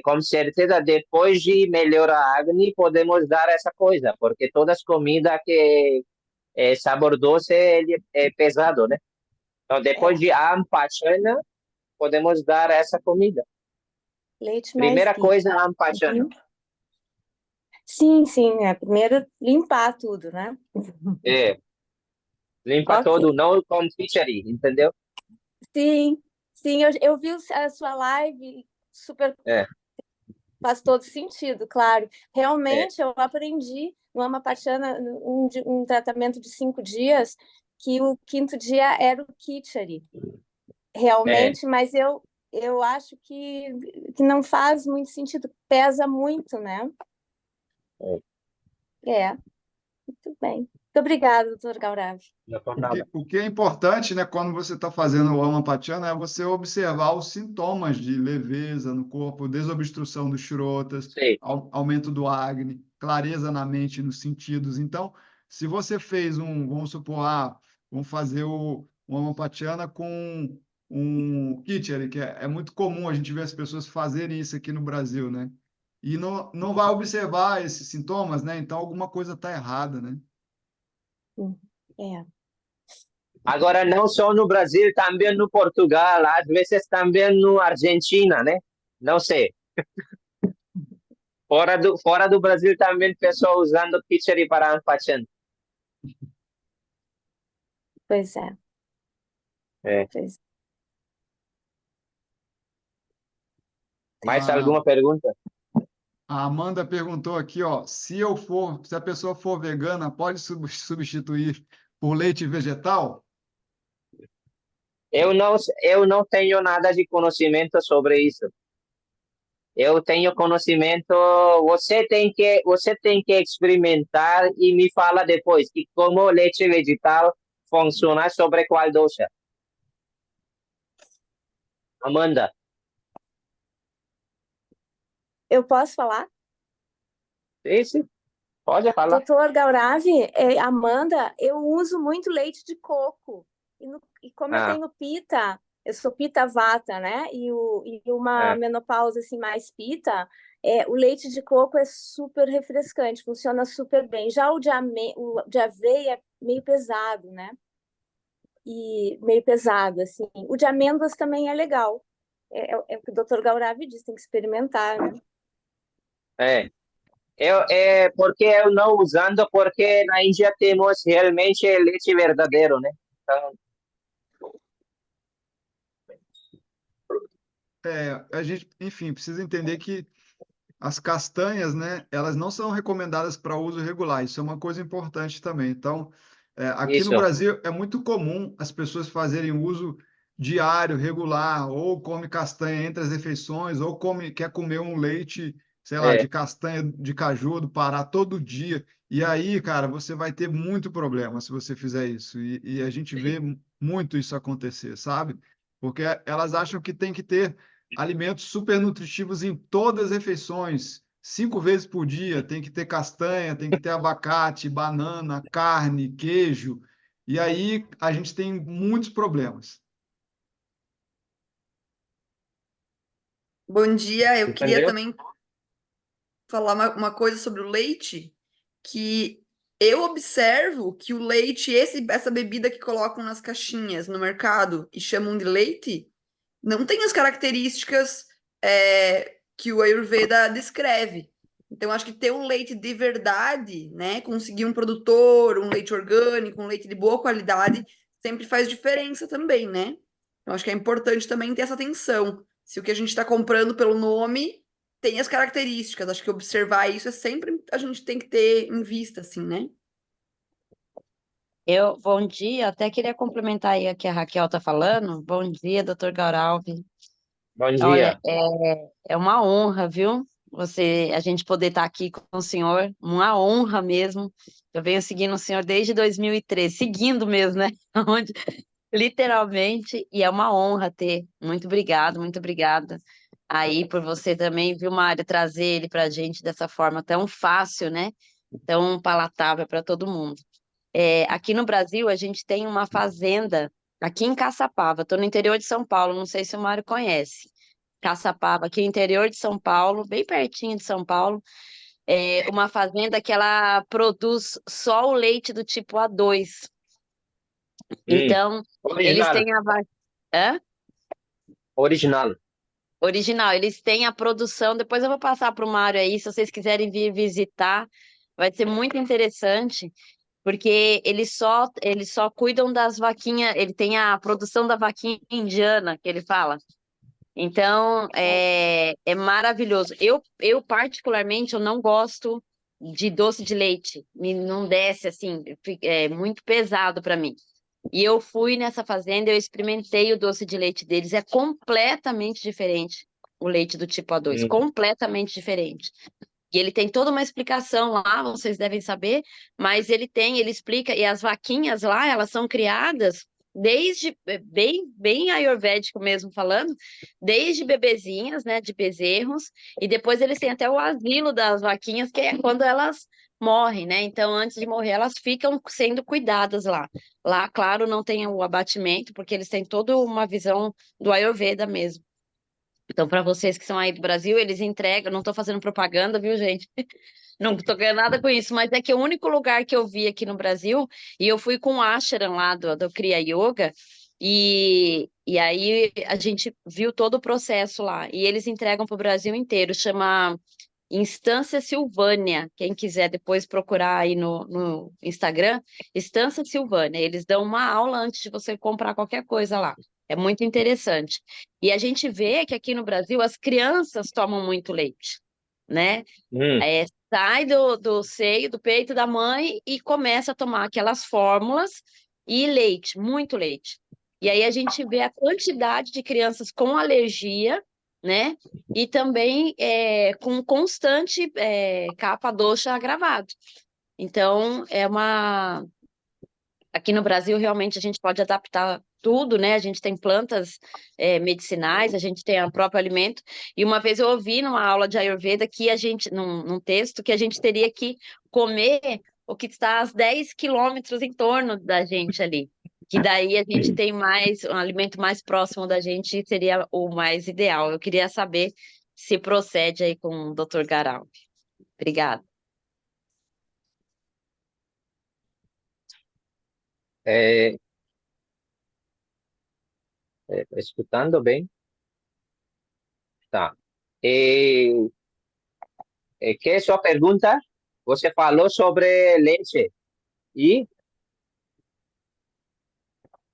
com certeza, depois de melhorar a acne, podemos dar essa coisa, porque todas as comidas que é sabor doce, ele é pesado, né? Então, depois de ampachana, podemos dar essa comida. Leite mais Primeira ghee. coisa, ampachana. Uhum. Sim, sim, é primeiro limpar tudo, né? É, limpa Ok. todo, não com pizzaria, entendeu? Sim, sim, eu vi a sua live, super, É, faz todo sentido, claro. é, Realmente, eu aprendi no Amapatiana, um tratamento de 5 dias, que o quinto dia era o Kitchari. é. Realmente, mas eu acho que não faz muito sentido, pesa muito, né? É, muito bem. Muito obrigada, doutor Gaurav. Não por O que, nada. o que é importante, né, quando você está fazendo o Amapatiana, é você observar os sintomas de leveza no corpo, desobstrução dos chorotas, Sim, aumento do acne, clareza na mente e nos sentidos. Então, se você fez vamos supor, vamos fazer o Amapatiana com um Kitchari, que é muito comum a gente ver as pessoas fazerem isso aqui no Brasil, né? E não vai observar esses sintomas, né? Então, alguma coisa está errada, né? É. agora não só no Brasil, também no Portugal, às vezes também no Argentina, né? Não sei. Fora do Brasil também pessoal usando pizzaria para ampachando. Pois é, É. pois Mais Ah, alguma pergunta? A Amanda perguntou aqui, ó, se a pessoa for vegana, pode substituir por leite vegetal? Eu não tenho nada de conhecimento sobre isso. Eu tenho conhecimento, você tem que experimentar e me fala depois que como leite vegetal funciona sobre qual doce. Amanda, eu posso falar? sim, pode falar. Doutor Gaurav, Amanda, eu uso muito leite de coco. E como eu Ah, tenho pita, eu sou pita vata, né? E uma é, menopausa assim mais pita, o leite de coco é super refrescante, funciona super bem. Já o de aveia é meio pesado, né? E meio pesado, assim. O de amêndoas também é legal. É o que o doutor Gaurav diz, tem que experimentar, né? é. Porque eu não usando, porque na Índia temos realmente leite verdadeiro, né? Então, A gente, enfim, precisa entender que as castanhas, né, elas não são recomendadas para uso regular. Isso é uma coisa importante também. Então, aqui no isso, Brasil é muito comum as pessoas fazerem uso diário, regular, ou come castanha entre as refeições, ou quer comer um leite, sei lá, é, de castanha de caju do Pará todo dia. E aí, cara, você vai ter muito problema se você fizer isso. E a gente vê muito isso acontecer, sabe? Porque elas acham que tem que ter alimentos super nutritivos em todas as refeições, 5 vezes por dia. Tem que ter castanha, tem que ter abacate, banana, carne, queijo. E aí a gente tem muitos problemas. Bom dia, eu queria Entendeu? também falar uma coisa sobre o leite, que eu observo que o leite, essa bebida que colocam nas caixinhas no mercado e chamam de leite, não tem as características que o Ayurveda descreve. Então, acho que ter um leite de verdade, né? Conseguir um produtor, um leite orgânico, um leite de boa qualidade, sempre faz diferença também, né? Então, acho que é importante também ter essa atenção. Se o que a gente está comprando pelo nome tem as características, acho que observar isso é sempre a gente tem que ter em vista, assim, né? Bom dia, até queria complementar aí o que a Raquel está falando. Bom dia, doutor Gauralvi. Bom Olha, dia. é uma honra, viu? A gente poder estar aqui com o senhor, uma honra mesmo. Eu venho seguindo o senhor desde 2013, seguindo mesmo, né? Onde, literalmente, e é uma honra ter. Muito obrigada aí por você também, viu, Mário, trazer ele para a gente dessa forma tão fácil, né? Tão palatável para todo mundo. Aqui no Brasil, a gente tem uma fazenda aqui em Caçapava, estou no interior de São Paulo, não sei se o Mário conhece. Caçapava, aqui no interior de São Paulo, bem pertinho de São Paulo, é uma fazenda que ela produz só o leite do tipo A2. Hum, Então, eles Original. têm Hã? Original. Original, eles têm a produção, depois eu vou passar para o Mário aí, se vocês quiserem vir visitar, vai ser muito interessante. Porque eles só cuidam das vaquinhas, ele tem a produção da vaquinha indiana, que ele fala. Então, é maravilhoso. Eu, particularmente, eu não gosto de doce de leite. Não desce, assim, é muito pesado para mim. E eu fui nessa fazenda, eu experimentei o doce de leite deles. É completamente diferente o leite do tipo A2, Hum, completamente diferente. E ele tem toda uma explicação lá, vocês devem saber, mas ele explica, e as vaquinhas lá, elas são criadas desde, bem ayurvédico mesmo falando, desde bebezinhas, né, de bezerros, e depois eles têm até o asilo das vaquinhas, que é quando elas morrem, né? Então, antes de morrer, elas ficam sendo cuidadas lá. Lá, claro, não tem o abatimento, porque eles têm toda uma visão do Ayurveda mesmo. Então, para vocês que são aí do Brasil, eles entregam, não estou fazendo propaganda, viu, gente? Não estou ganhando nada com isso, mas é que o único lugar que eu vi aqui no Brasil, e eu fui com o Ashram lá do Kriya Yoga, e aí a gente viu todo o processo lá, e eles entregam para o Brasil inteiro, chama Instância Silvânia, quem quiser depois procurar aí no Instagram, Instância Silvânia, eles dão uma aula antes de você comprar qualquer coisa lá. É muito interessante. E a gente vê que aqui no Brasil as crianças tomam muito leite, né? hum, Sai do seio, do peito da mãe e começa a tomar aquelas fórmulas e leite, muito leite. E aí a gente vê a quantidade de crianças com alergia, né? E também com constante capa doxa agravado. Então, aqui no Brasil, realmente, a gente pode adaptar tudo, né? A gente tem plantas medicinais, a gente tem o próprio alimento. E uma vez eu ouvi numa aula de Ayurveda que a gente, num texto, que a gente teria que comer o que está a 10 quilômetros em torno da gente ali. Que daí a gente tem um alimento mais próximo da gente, seria o mais ideal. Eu queria saber se procede aí com o Dr. Garal. Obrigada. eh, escutando bem? Tá. E, que é sua pergunta? Você falou sobre leite e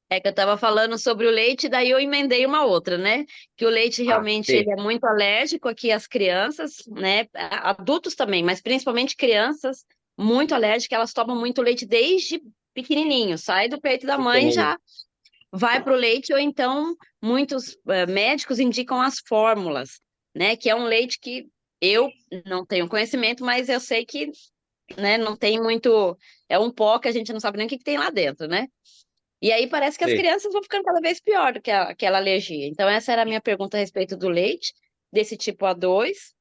É que eu estava falando sobre o leite, daí eu emendei uma outra, né? Que o leite realmente sim, ele é muito alérgico aqui às crianças, né? Adultos também, mas principalmente crianças muito alérgicas, elas tomam muito leite desde pequenininho, sai do peito da mãe pequenino. já vai para o leite, ou então muitos médicos indicam as fórmulas, né? Que é um leite que eu não tenho conhecimento, mas eu sei que, né, não tem muito, é um pó que a gente não sabe nem o que que tem lá dentro, né? E aí parece que as Sim. crianças vão ficando cada vez pior do que aquela alergia. Então, essa era a minha pergunta a respeito do leite, desse tipo A2.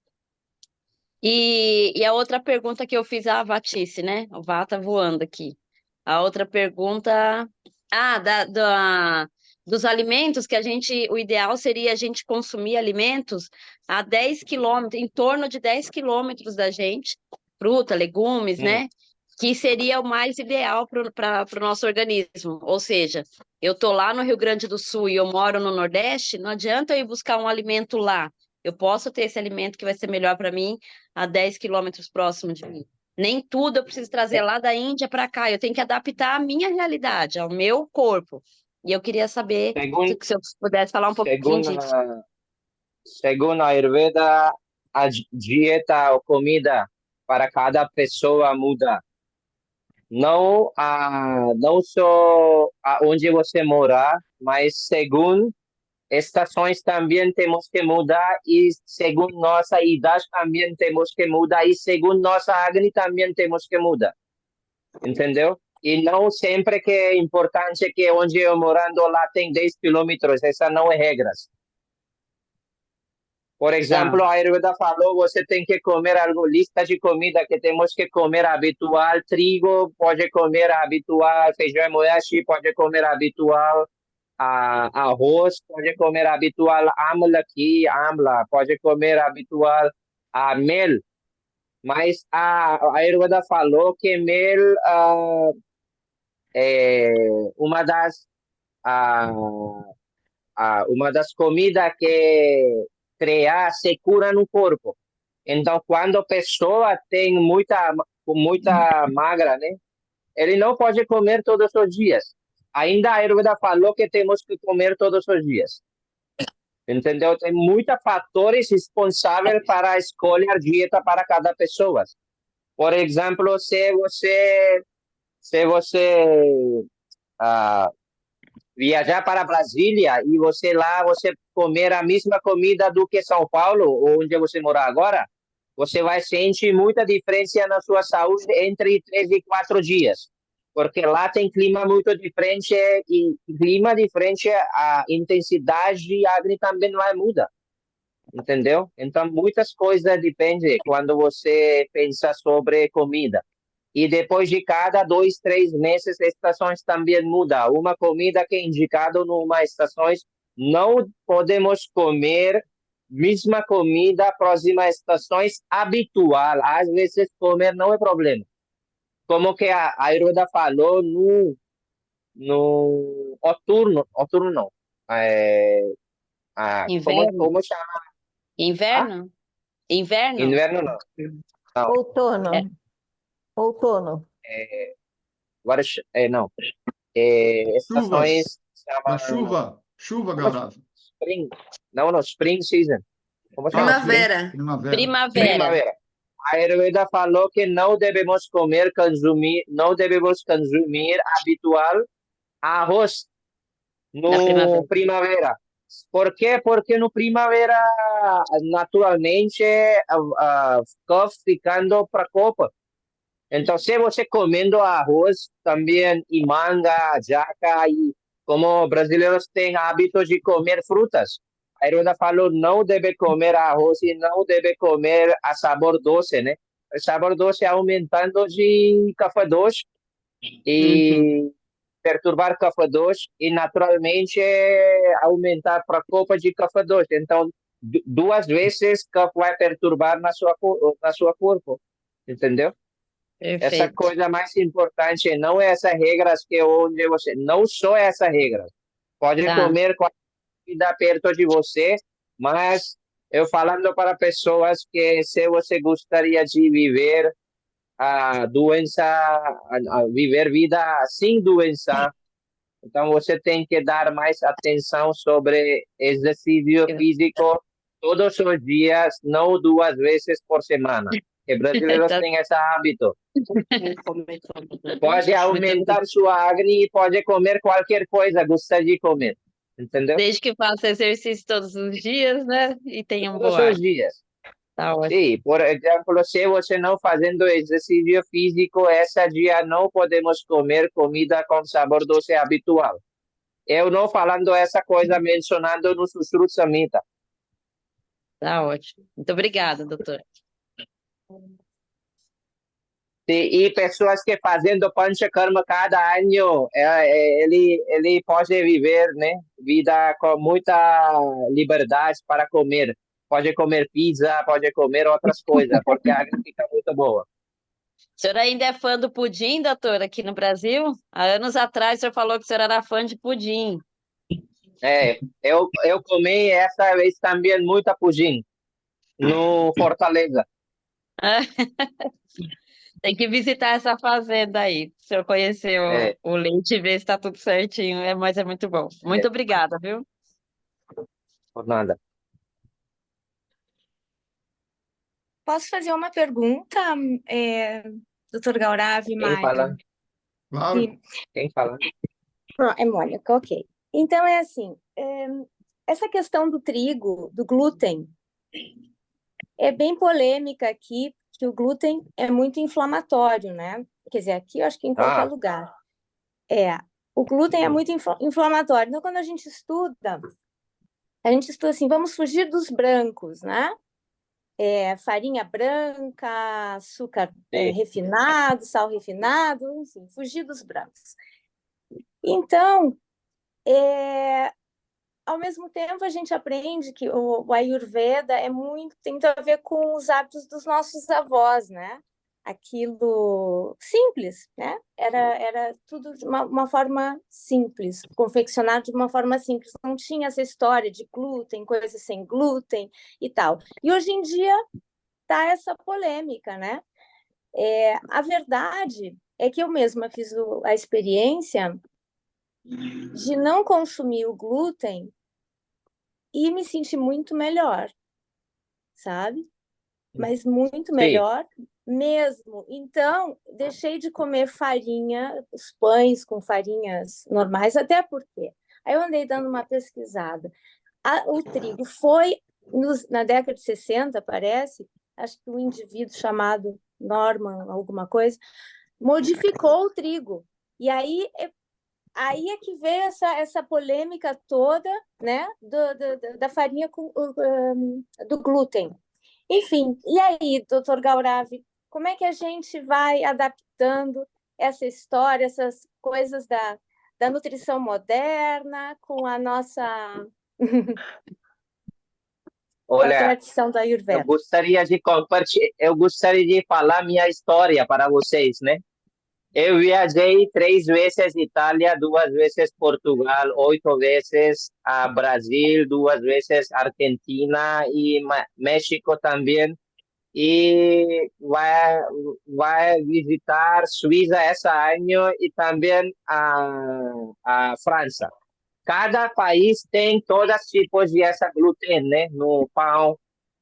E a outra pergunta que eu fiz à Vatice, né? O Vá tá voando aqui. A outra pergunta. Dos alimentos que o ideal seria a gente consumir alimentos a 10 quilômetros, em torno de 10 quilômetros da gente, fruta, legumes, né? Que seria o mais ideal para o nosso organismo. Ou seja, eu tô lá no Rio Grande do Sul e eu moro no Nordeste, não adianta eu ir buscar um alimento lá. Eu posso ter esse alimento que vai ser melhor para mim a 10 quilômetros próximo de mim. Nem tudo eu preciso trazer lá da Índia para cá. Eu tenho que adaptar a minha realidade, ao meu corpo. E eu queria saber se eu pudesse falar um pouquinho disso. Segundo a Ayurveda, a dieta ou comida para cada pessoa muda. Não, não só onde você mora, mas segundo estações também temos que mudar e segundo nossa idade também temos que mudar e segundo nossa acne também temos que mudar. Entendeu? E não sempre que é importante que onde eu morando lá tem 10 quilômetros, essa não é regras. Por exemplo, a Ayurveda falou, você tem que comer algo, lista de comida que temos que comer habitual, trigo, pode comer habitual, feijão e moashi, pode comer habitual, arroz, pode comer habitual, amla, pode comer habitual, mel. Mas a Ayurveda falou que mel é uma das comidas que se cura no corpo. Então, quando a pessoa tem muita magra, né? Ele não pode comer todos os dias. Ainda a Ayurveda falou que temos que comer todos os dias. Entendeu? Tem muitos fatores responsáveis para a escolha de dieta para cada pessoa. Por exemplo, se você viajar para Brasília e você comer a mesma comida do que São Paulo, onde você mora agora, você vai sentir muita diferença na sua saúde entre 3 e 4 dias. Porque lá tem clima muito diferente e clima diferente, a intensidade de acne também vai mudar. Entendeu? Então, muitas coisas dependem quando você pensa sobre comida. E depois de cada 2, 3 meses, as estações também mudam. Uma comida que é indicada numa estação, não podemos comer mesma comida próximas estações habitual. Às vezes, comer não é problema. Como que a Ayurveda falou no outono não. Inverno? Como chama? Inverno? Inverno? Inverno não. Outono. É. Outono. Agora, não. Estações Da chuva, Gaurav. Spring. Não, spring season. Como chama? Primavera. A Ayurveda falou que não devemos consumir habitual arroz no primavera. Por quê? Porque no primavera, naturalmente, fica ficando para copa. Então, se você comendo arroz também e manga, jaca, e como brasileiros têm hábito de comer frutas, a Ayurveda falou não deve comer arroz e não deve comer a sabor doce, né? O sabor doce aumentando de café doce e perturbar café doce e naturalmente aumentar para a copa de café doce. Então, 2 vezes café vai perturbar na sua corpo, entendeu? Perfeito. Essa coisa mais importante não é essas regras que onde você não só essas regras. Pode comer qualquer comida perto de você, mas eu falando para pessoas que se você gostaria de viver viver vida sem doença, então você tem que dar mais atenção sobre exercício físico todos os dias, não 2 vezes por semana. Que brasileiros têm esse hábito. Pode aumentar sua acne e pode comer qualquer coisa, gosta de comer. Entendeu? Desde que faça exercício todos os dias, né? E tenha um bom Todos os dias. Tá ótimo. Sim, por exemplo, se você não fazendo exercício físico, esse dia não podemos comer comida com sabor doce habitual. Eu não falando essa coisa mencionando no Sussurro Samhita. Tá ótimo. Muito obrigada, doutor. E pessoas que fazendo Panchakarma cada ano, ele pode viver, né, vida com muita liberdade para comer. Pode comer pizza, pode comer outras coisas, porque a água fica muito boa. O senhor ainda é fã do pudim, doutor, aqui no Brasil? Há anos atrás o senhor falou que o senhor era fã de pudim. Eu comi essa vez também muita pudim no Fortaleza. Tem que visitar essa fazenda aí. Se eu conhecer o leite e ver se está tudo certinho, mas é muito bom. Muito obrigada, viu? Por nada. Posso fazer uma pergunta, doutor Gaurav e Quem Mário? fala? Claro. Sim. Quem fala? É Mônica, ok. Então, é assim, essa questão do trigo, do glúten, é bem polêmica aqui, que o glúten é muito inflamatório, né? Quer dizer, aqui eu acho que em qualquer lugar. O glúten é muito inflamatório. Então, quando a gente estuda assim, vamos fugir dos brancos, né? Farinha branca, açúcar refinado, sal refinado, enfim, fugir dos brancos. Então, ao mesmo tempo, a gente aprende que o Ayurveda tem muito a ver com os hábitos dos nossos avós, né? Aquilo simples, né? Era tudo de uma forma simples, confeccionado de uma forma simples. Não tinha essa história de glúten, coisas sem glúten e tal. E hoje em dia está essa polêmica, né? A verdade é que eu mesma fiz a experiência de não consumir o glúten e me senti muito melhor, sabe? Mas muito melhor mesmo. Então, deixei de comer farinha, os pães com farinhas normais, até porque. Aí eu andei dando uma pesquisada. O trigo foi, na década de 60, parece, acho que um indivíduo chamado Norman, alguma coisa, modificou o trigo. E aí é que veio essa polêmica toda, né, da farinha do glúten. Enfim, e aí, doutor Gaurav, como é que a gente vai adaptando essa história, essas coisas da nutrição moderna com a nossa com a tradição da Ayurveda? Eu gostaria de falar minha história para vocês, né? Eu viajei 3 vezes Itália, 2 vezes Portugal, 8 vezes a Brasil, 2 vezes Argentina e México também. E vai visitar Suíça esse ano e também a França. Cada país tem todos os tipos de essa glúten, né, no pão.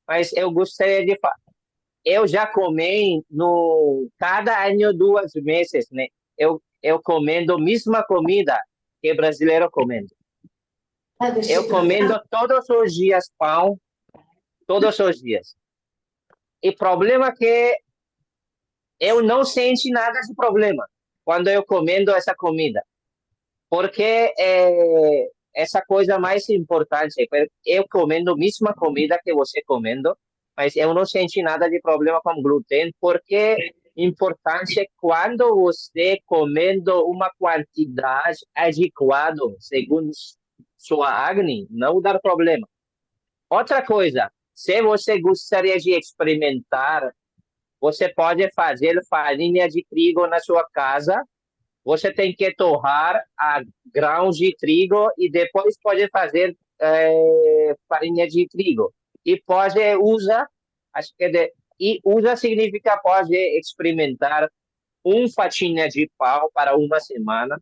Mas eu gostaria de falar. Eu já comi cada ano 2 vezes, né? Eu comendo a mesma comida que brasileiro comendo. Eu comendo todos os dias pão, todos os dias. E problema é que eu não senti nada de problema quando eu comendo essa comida. Porque essa coisa mais importante, eu comendo a mesma comida que você comendo, mas eu não senti nada de problema com glúten, porque importante é quando você comendo uma quantidade adequada, segundo sua acne, não dá problema. Outra coisa, se você gostaria de experimentar, você pode fazer farinha de trigo na sua casa. Você tem que torrar a grãos de trigo e depois pode fazer farinha de trigo. E pode usar, usar significa pode experimentar fatinha de pão para uma semana.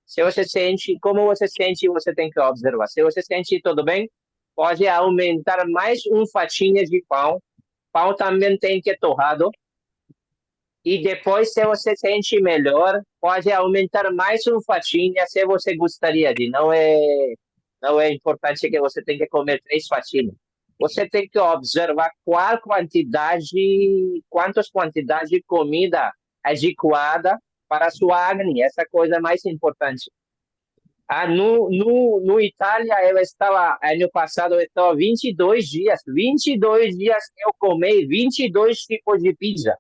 Se você sente, como você sente, você tem que observar. Se você sente tudo bem, pode aumentar mais fatinha de pão. Pão também tem que torrado. E depois, se você sente melhor, pode aumentar mais fatinha se você gostaria de. Não é importante que você tenha que comer 3 fatinhas. você tem que observar quantas quantidades de comida adequada para a sua acne. Essa coisa é mais importante. No Itália, ano passado, eu estava 22 dias. 22 dias eu comi 22 tipos de pizza.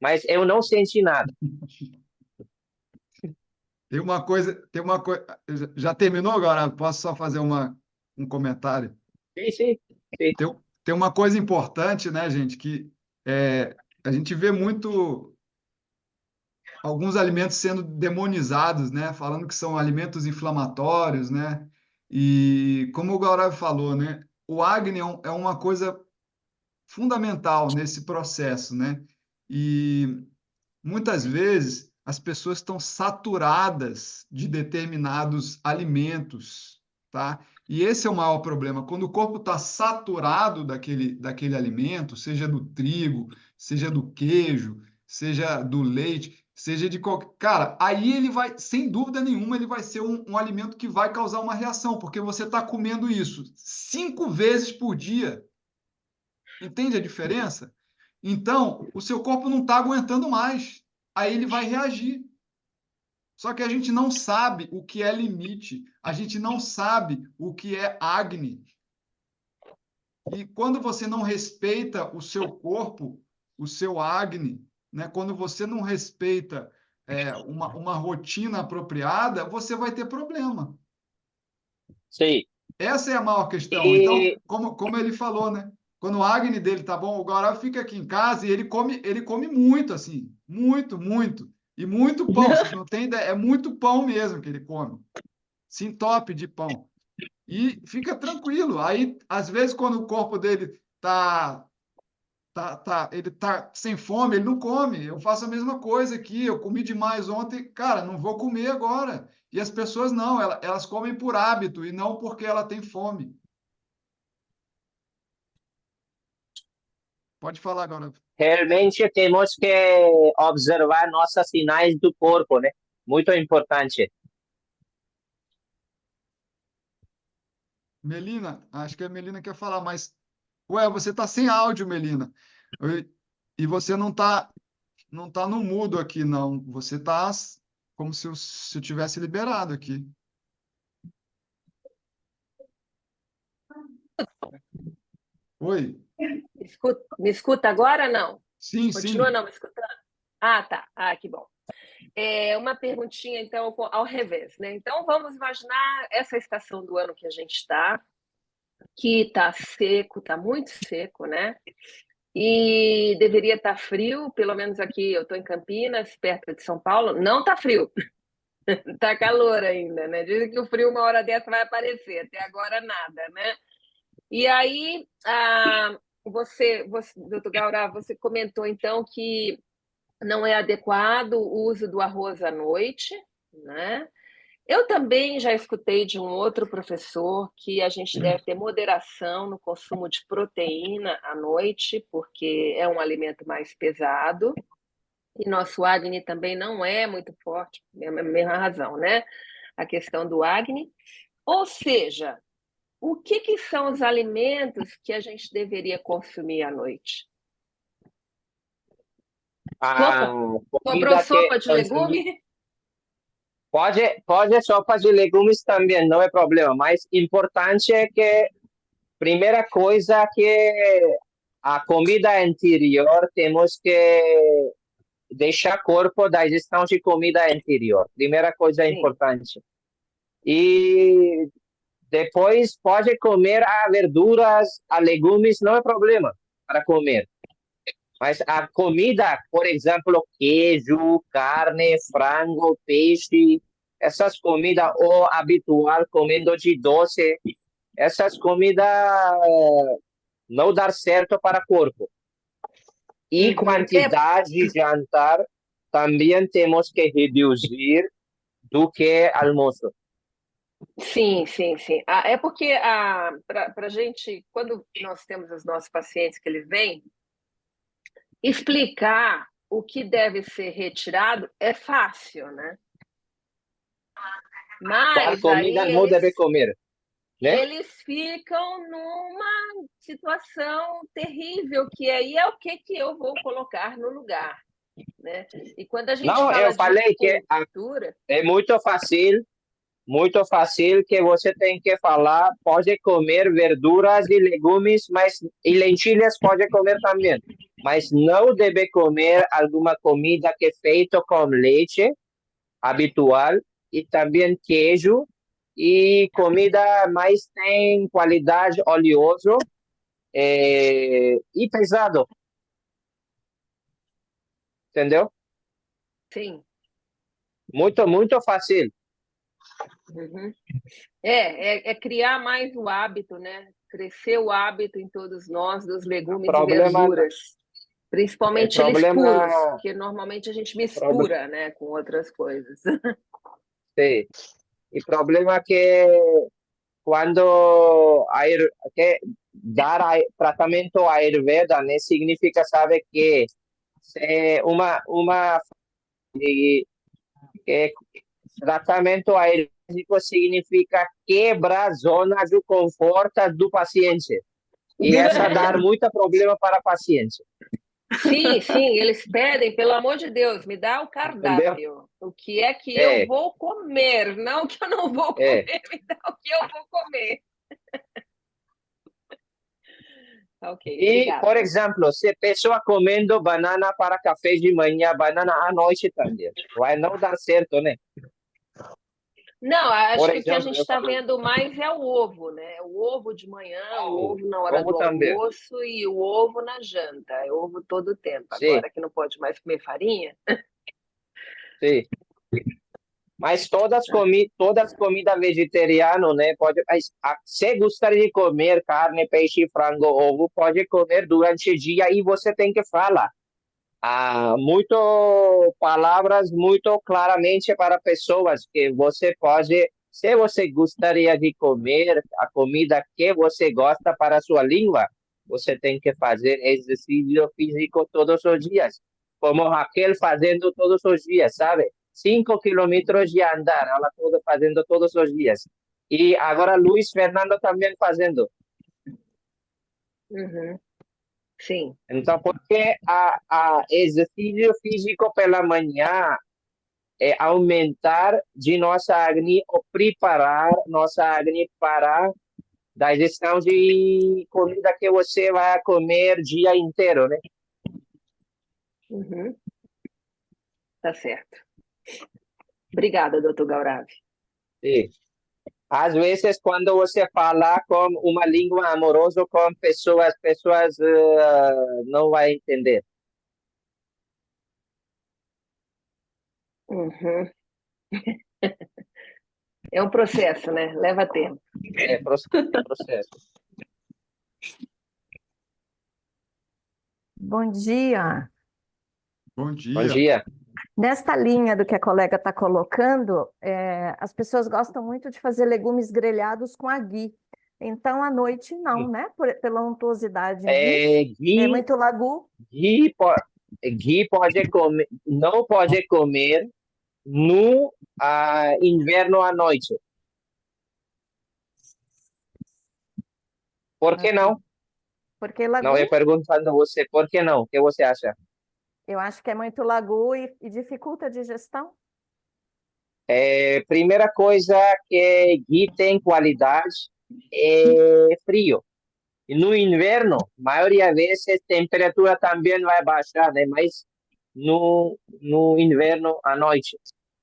Mas eu não senti nada. Tem uma coisa. Já terminou agora? Posso só fazer um comentário? Sim, sim. Tem uma coisa importante, né, gente, que a gente vê muito alguns alimentos sendo demonizados, né, falando que são alimentos inflamatórios, né, e como o Gaurav falou, né, o acne é uma coisa fundamental nesse processo, né, e muitas vezes as pessoas estão saturadas de determinados alimentos, tá? E esse é o maior problema. Quando o corpo está saturado daquele alimento, seja do trigo, seja do queijo, seja do leite, seja de qualquer. Cara, aí ele vai, sem dúvida nenhuma, ele vai ser um alimento que vai causar uma reação, porque você está comendo isso 5 vezes por dia. Entende a diferença? Então, o seu corpo não está aguentando mais. Aí ele vai reagir. Só que a gente não sabe o que é limite, a gente não sabe o que é acne. E quando você não respeita o seu corpo, o seu acne, né? Quando você não respeita uma rotina apropriada, você vai ter problema. Sim. Essa é a maior questão. Então, como ele falou, né? Quando o acne dele tá bom, o Gaurav fica aqui em casa e ele come muito, assim, muito, muito. E muito pão, vocês não têm ideia, é muito pão mesmo que ele come. Se entope de pão. E fica tranquilo. Aí, às vezes, quando o corpo dele ele tá sem fome, ele não come. Eu faço a mesma coisa aqui. Eu comi demais ontem, cara, não vou comer agora. E as pessoas não, elas comem por hábito e não porque ela tem fome. Pode falar agora. Realmente temos que observar nossos sinais do corpo, né? Muito importante. Melina, acho que a Melina quer falar, mas ué, você tá sem áudio, Melina. E você não tá no mudo aqui, não. Você tá como se eu tivesse liberado aqui. Oi. Me escuta agora ou não? Sim, Continua sim. não me escutando? Ah, tá. Ah, que bom. Uma perguntinha, então, ao revés, né? Então, vamos imaginar essa estação do ano que a gente está, que está seco, está muito seco, né? E deveria estar frio, pelo menos aqui, eu estou em Campinas, perto de São Paulo, não está frio, está calor ainda, né? Dizem que o frio uma hora dessa vai aparecer, até agora nada, né? E aí, doutor Gaurav, você comentou então que não é adequado o uso do arroz à noite, né? Eu também já escutei de um outro professor que a gente deve ter moderação no consumo de proteína à noite, porque é um alimento mais pesado, e nosso acne também não é muito forte, é a mesma razão, né? A questão do acne. Ou seja, o que são os alimentos que a gente deveria consumir à noite? Comprou sopa de legume? Pode sopa de legumes também, não é problema. Mas importante é que, primeira coisa, que a comida anterior temos que deixar corpo da digestão de comida anterior. Primeira coisa importante. E depois pode comer verduras, legumes, não é problema para comer. Mas a comida, por exemplo, queijo, carne, frango, peixe, essas comidas, ou habitual, comendo de doce, essas comidas não dá certo para o corpo. E quantidade de jantar também temos que reduzir do que almoço. Sim, sim, sim. É porque para a gente, quando nós temos os nossos pacientes que eles vêm, explicar o que deve ser retirado é fácil, né? Mas qual comida não deve comer? né? eles ficam numa situação terrível, que aí é o que eu vou colocar no lugar, né? E quando a gente Não, fala eu de falei que cultura, é muito fácil que você tem que falar, pode comer verduras e legumes, mas e lentilhas pode comer também, mas não deve comer alguma comida que é feita com leite habitual e também queijo e comida mais tem qualidade oleoso e pesado, entendeu? sim. Muito fácil. Uhum. É criar mais o hábito, né? Crescer o hábito em todos nós dos legumes e Problema, verduras, principalmente eles problema, puros, porque normalmente a gente mistura, né, com outras coisas. sim. E problema que quando que dar tratamento Ayurveda, né, significa, sabe, que é uma que tratamento ayurvédico significa quebrar zonas de conforto do paciente. E essa dá muito problema para o paciente. Sim, eles pedem, pelo amor de Deus, me dá o cardápio. Entendeu? O que é que eu vou comer, não o que eu não vou comer, me dá o que eu vou comer. Ok, E, obrigada. por exemplo, se a pessoa comendo banana para café de manhã, banana à noite também, vai não dar certo, né? Não, acho Por que o que a exemplo, gente está vendo mais é o ovo, né? O ovo de manhã, o ovo na hora ovo do também. almoço e o ovo na janta. É ovo todo o tempo. Sim. Agora que não pode mais comer farinha. Sim. Mas todas comida vegetariana, né? Pode, se gostar de comer carne, peixe, frango, ovo, pode comer durante o dia e você tem que falar. Muito palavras muito claramente para pessoas que você pode, se você gostaria de comer a comida que você gosta para a sua língua, você tem que fazer exercício físico todos os dias, como Raquel fazendo todos os dias, sabe? 5 quilômetros de andar, ela toda fazendo todos os dias. E agora Luiz Fernando também fazendo. Uhum. Sim. Então, porque a exercício físico pela manhã é aumentar de nossa acne ou preparar nossa acne para a digestão de comida que você vai comer dia inteiro, né? Uhum. Tá certo. Obrigada, doutor Gauravi. Sim. Às vezes, quando você fala com uma língua amorosa com pessoas não vão entender. Uhum. É um processo, né? Leva tempo. É processo. Bom dia. Bom Bom dia. dia. Nesta linha do que a colega está colocando, as pessoas gostam muito de fazer legumes grelhados com aguи. Então, à noite, não, né? Pela untuosidade nisso. É muito lagu. Ghee pode comer, não pode comer no inverno à noite. Por que não? Porque lagu, Não, eu perguntando a você, por que não? O que você acha? eu acho que é muito lagu e dificulta a digestão. Primeira coisa que ghee tem qualidade é frio. E no inverno, maioria das vezes, a temperatura também vai baixar, né? Mas no inverno à noite.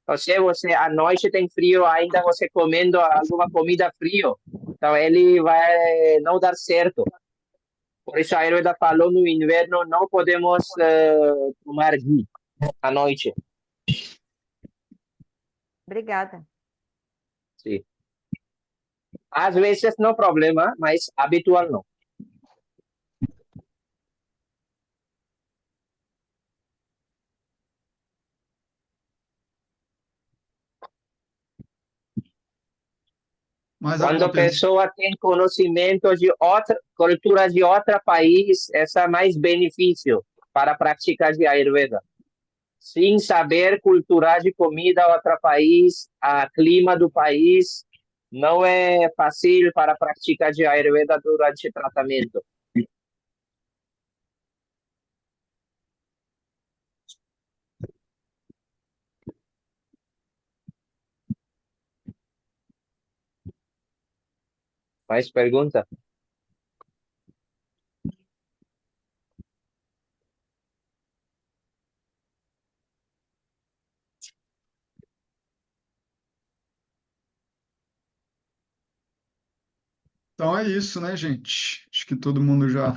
Então, se você à noite tem frio, ainda você comendo alguma comida frio, então ele vai não dar certo. Por isso a Ayurveda falou no inverno não podemos tomar ghee à noite. Obrigada. Sim. Às vezes não problema, mas habitual não. Mas Quando a acontece. pessoa tem conhecimento de outra cultura de outro país, essa é mais benefício para a prática de Ayurveda. Sem saber cultura de comida de outro país, a clima do país, não é fácil para praticar de Ayurveda durante o tratamento. Mais pergunta? Então é isso, né, gente? Acho que todo mundo já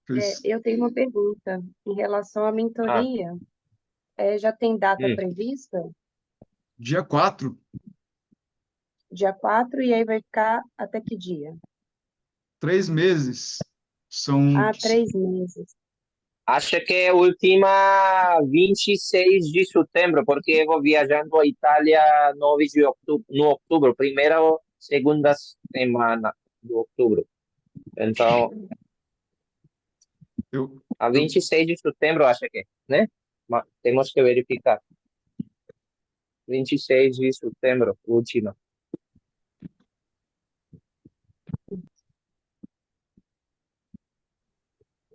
fez. Eu tenho uma pergunta em relação à Ah, mentoria. Já tem data hum. prevista? Dia 4, Dia 4, e aí vai ficar até que dia? 3 meses. São 3 meses. Acho que é a última 26 de setembro, porque eu vou viajando à Itália 9 de outubro, no outubro, primeira ou segunda semana de outubro. Então, eu, a eu, 26 de setembro, acho que, né? Mas temos que verificar. 26 de setembro, última.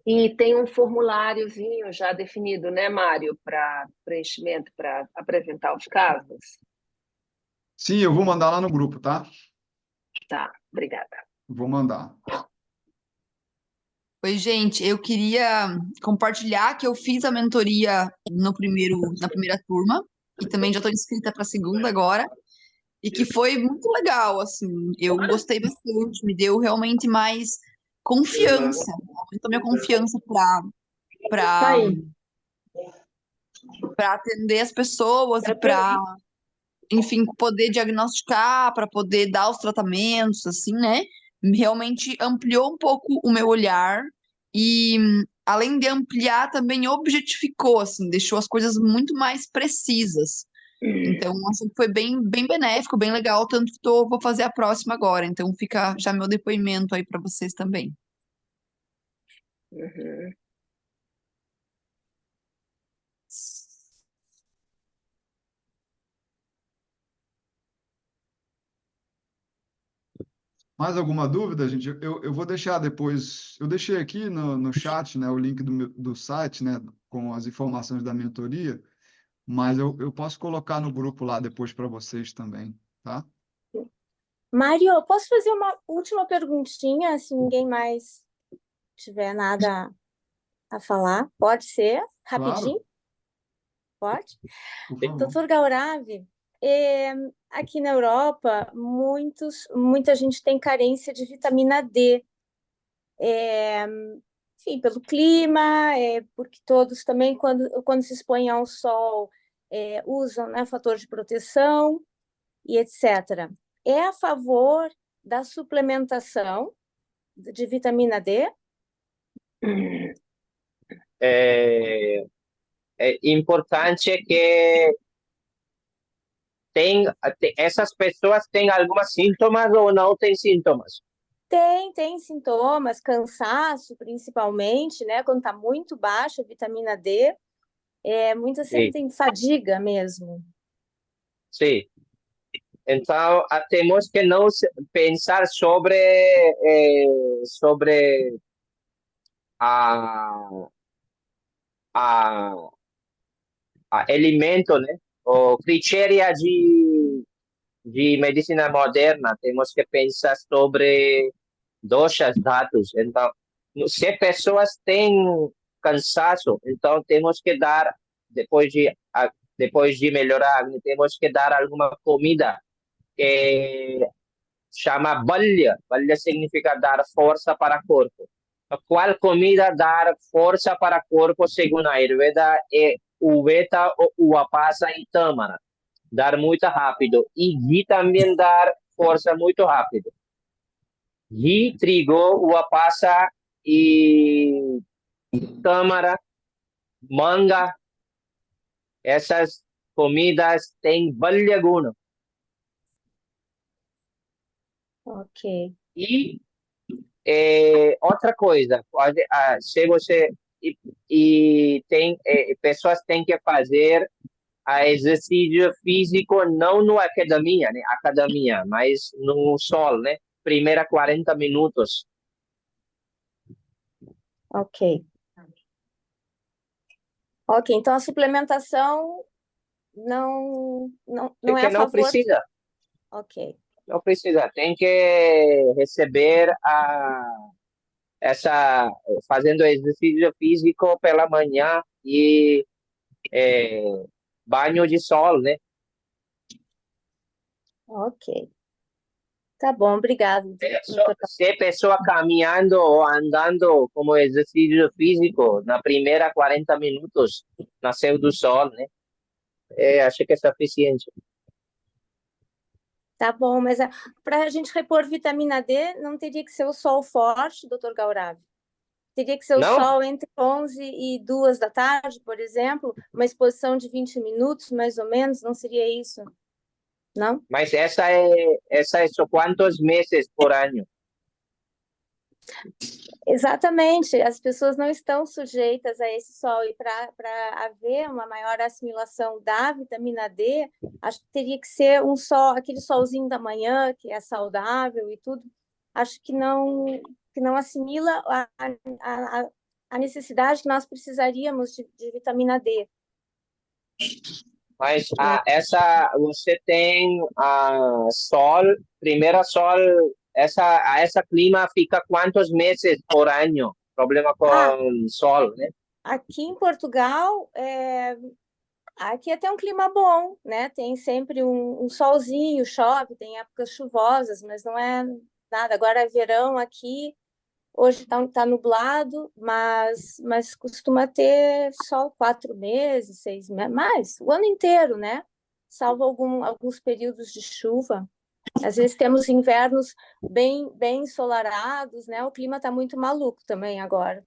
E tem um formuláriozinho já definido, né, Mário, para preenchimento, para apresentar os casos? sim, eu vou mandar lá no grupo, tá? Tá, obrigada. Vou mandar. Oi, gente, eu queria compartilhar que eu fiz a mentoria na primeira turma e também já estou inscrita para a segunda agora e que foi muito legal, assim, eu gostei bastante, me deu realmente mais confiança, aumentou minha confiança Tá para aí. atender as pessoas e Era para eu para, ir. enfim, poder diagnosticar, para poder dar os tratamentos, assim, né? Realmente ampliou um pouco o meu olhar e, além de ampliar, também objetificou, assim, deixou as coisas muito mais precisas. Então, acho que foi bem, bem benéfico, bem legal, tanto que vou fazer a próxima agora. Então, fica já meu depoimento aí para vocês também. Uhum. Mais alguma dúvida, gente? Eu vou deixar depois. Eu deixei aqui no chat, né, o link do site, né, com as informações da mentoria, mas eu posso colocar no grupo lá depois para vocês também, tá? Mário, eu posso fazer uma última perguntinha, se ninguém mais tiver nada a falar? Pode ser? Claro, Rapidinho? Pode? por favor. Doutor Gauravi, aqui na Europa, muita gente tem carência de vitamina D. Enfim, pelo clima, porque todos também, quando se expõem ao sol, usam, né, fator de proteção e etc. É a favor da suplementação de vitamina D? É, é importante que essas pessoas têm alguns sintomas ou não têm sintomas. Tem sintomas, cansaço principalmente, né? Quando está muito baixa a vitamina D, muitas Sim, sentem fadiga mesmo. sim. Então, temos que não pensar sobre a, a, a elemento, né? O critério de medicina moderna. Temos que pensar sobre doxas, dados. Então, se pessoas têm cansaço, então temos que dar, depois de melhorar, temos que dar alguma comida que chama balha. Balha significa dar força para o corpo. Qual comida dar força para o corpo, segundo a Ayurveda, é uveta, uapasa e tâmara. Dar muito rápido. E ghee também dar força muito rápido. Ghee, trigo, uapasa e tâmara, manga, essas comidas têm balha guna. Ok. E outra coisa, se você pessoas têm que fazer a exercício físico não na academia, né? Academia, mas no sol, né? Primeira 40 minutos. Ok. Ok, então a suplementação não é que a não favor. precisa. Ok. Não precisa. Tem que receber fazendo exercício físico pela manhã e banho de sol, né? Ok. Tá bom, obrigado, doutor. Se a pessoa caminhando ou andando como exercício físico, na primeira 40 minutos, nasceu do sol, né? Acho que é suficiente. Tá bom, mas para a gente repor vitamina D, não teria que ser o sol forte, doutor Gaurav? Teria que ser o Não? sol entre 11 e 2 da tarde, por exemplo, uma exposição de 20 minutos, mais ou menos, não seria isso? Não? Mas essa é só quantos meses por ano? Exatamente, as pessoas não estão sujeitas a esse sol, e para haver uma maior assimilação da vitamina D, acho que teria que ser um sol, aquele solzinho da manhã, que é saudável e tudo, acho que não assimila a necessidade que nós precisaríamos de vitamina D. Mas você tem sol, primeiro sol, essa clima fica quantos meses por ano? Problema com sol, né? Aqui em Portugal, aqui até um clima bom, né? Tem sempre um solzinho, chove, tem épocas chuvosas, mas não é nada. Agora é verão aqui, hoje tá nublado, mas costuma ter sol 4 meses, 6 meses, mais, o ano inteiro, né? Salvo alguns períodos de chuva. Às vezes temos invernos bem ensolarados, né? O clima está muito maluco também agora.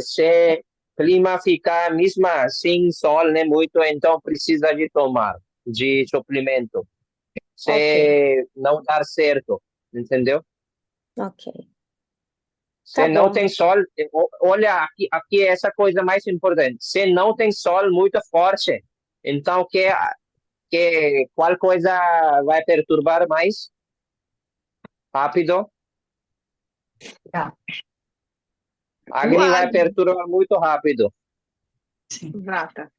Se clima ficar mesmo sem sol, né, muito, então precisa de tomar de suplemento. Se não dar certo, entendeu? Ok. Se Tá não bom. tem sol, olha, aqui é essa coisa mais importante. Se não tem sol muito forte, então qual coisa vai perturbar mais rápido? Tá. Agni vai perturbar muito rápido. Exato.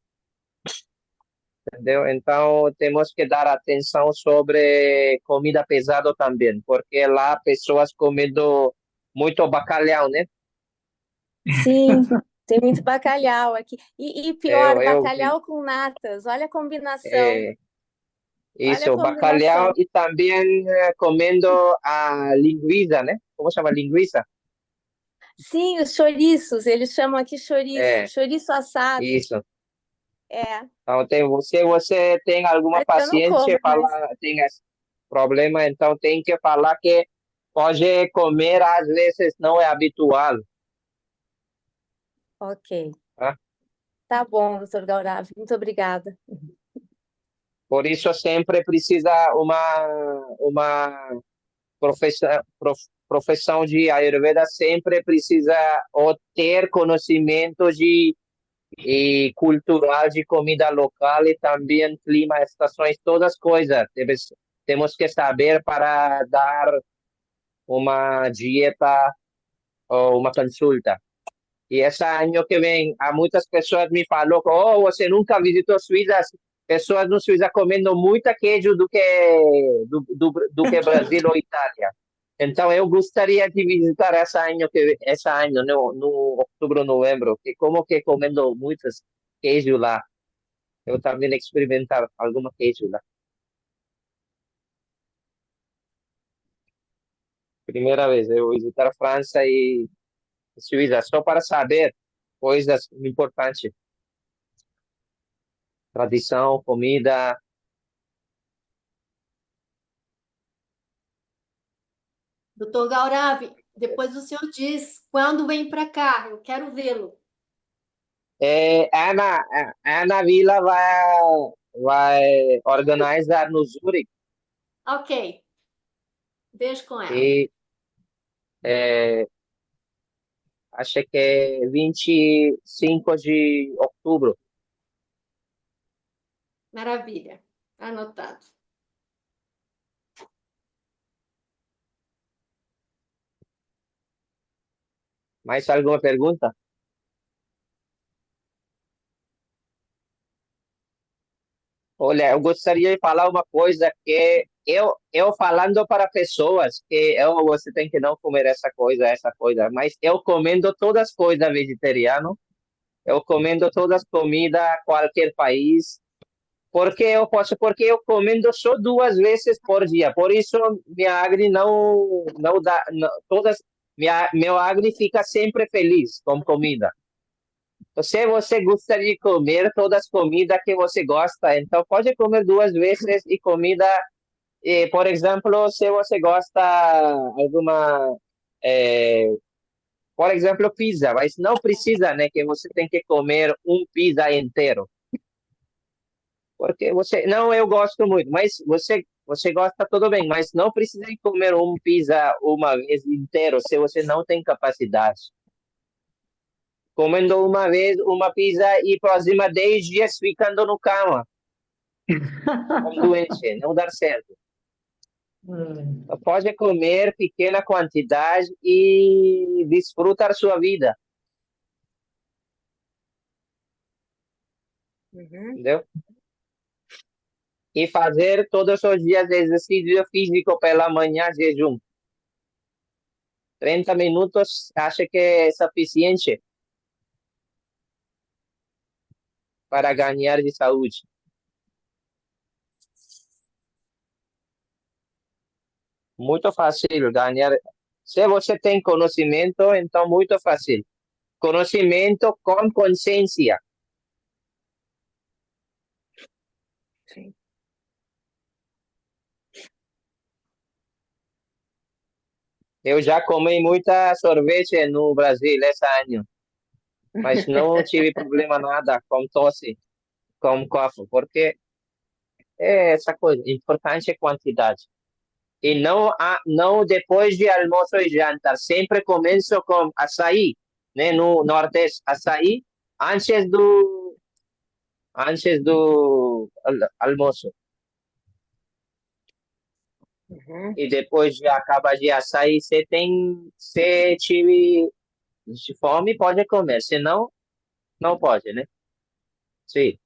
Entendeu? Então, temos que dar atenção sobre comida pesada também, porque lá pessoas comendo muito bacalhau, né? Sim, tem muito bacalhau aqui. E pior, Eu bacalhau com natas. Olha a combinação. Olha isso, a bacalhau combinação. e também comendo a linguiça, né? Como chama linguiça? Sim, os chouriços, eles chamam aqui chouriço, chouriço assado. Isso. Então, se você tem alguma mas eu não paciente como, tem esse problema, então tem que falar que pode comer, às vezes não é habitual. Ok. Tá? Tá bom, doutor Gaurav. Muito obrigada. Por isso sempre precisa uma profissão de Ayurveda sempre precisa ou ter conhecimento e cultural de comida local e também clima, estações, todas as coisas. Temos que saber para dar uma dieta ou uma consulta. E esse ano que vem, há muitas pessoas me falaram, você nunca visitou Suíça? Pessoas no Suíça comendo muito queijo do que Brasil ou Itália. Então, eu gostaria de visitar esse ano no outubro, novembro, que como que comendo muitos queijos lá. Eu também experimentar alguma queijo lá. Primeira vez eu visitar a França e Suíça, só para saber coisas importantes. Tradição, comida. Doutor Gaurav, depois o senhor diz quando vem para cá, eu quero vê-lo. Ana Vila vai organizar no Zurich. Ok. Beijo com ela. E acho que é 25 de outubro. Maravilha. Anotado. Mais alguma pergunta? Olha, eu gostaria de falar uma coisa que eu falando para pessoas que você tem que não comer essa coisa, mas eu comendo todas as coisas vegetariano, eu comendo todas as comidas, qualquer país, porque eu comendo só 2 vezes por dia, por isso minha agri não dá, meu agri fica sempre feliz com comida. Se você gosta de comer todas as comidas que você gosta, então pode comer 2 vezes e comida, por exemplo, se você gosta alguma, por exemplo, pizza, mas não precisa, né, que você tem que comer pizza inteiro, porque não, eu gosto muito, mas você gosta tudo bem, mas não precisa de comer pizza uma vez inteiro se você não tem capacidade. Comendo uma vez uma pizza e próxima 10 dias ficando no cama, como doente, não dá certo. Pode comer pequena quantidade e desfrutar sua vida, entendeu? E fazer todos os dias exercício físico pela manhã, jejum. 30 minutos, acho que é suficiente para ganhar de saúde. Muito fácil ganhar. Se você tem conhecimento, então muito fácil. Conhecimento com consciência. Sim. Eu já comi muita sorvete no Brasil esse ano, mas não tive problema nada com tosse, com copo, porque é essa coisa, importante é quantidade. E não depois de almoço e jantar, sempre começo com açaí, né, no Nordeste, açaí antes do almoço. E depois de acaba de açaí, se tiver fome, pode comer, senão, não pode, né? Sim.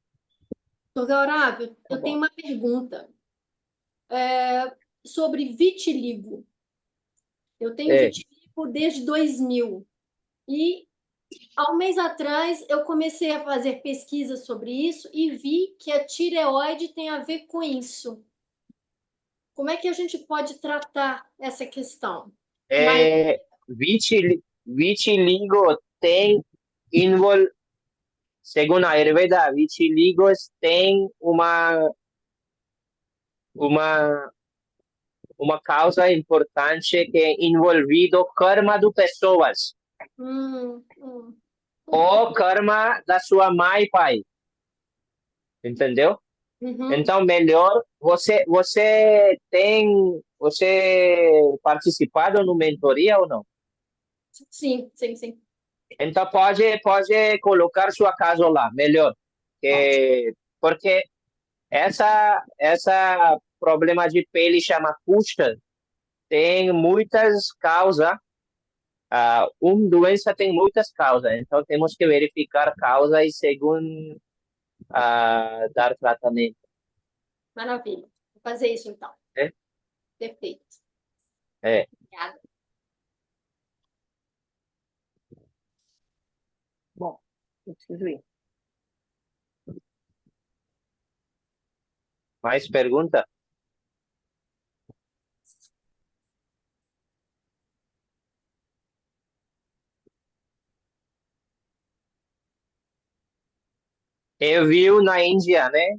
Doutor Gaurav, eu tenho uma pergunta sobre vitiligo. Eu tenho vitiligo desde 2000 e há um mês atrás eu comecei a fazer pesquisas sobre isso e vi que a tireoide tem a ver com isso. Como é que a gente pode tratar essa questão? Vitiligo tem segundo a Ayurveda, vitiligo tem uma causa importante que é envolvido karma de pessoas. Ou karma da sua mãe e pai. Entendeu? Então, melhor, você participado no mentoria ou não? Sim. Então, pode colocar sua casa lá, melhor. Porque essa problema de pele chama kushta, tem muitas causas. Doença tem muitas causas, então temos que verificar causas e segundo dar tratamento. Maravilha. Vou fazer isso então. Perfeito. Obrigada. Bom, eu preciso ir. Mais pergunta? Eu vi na Índia, né?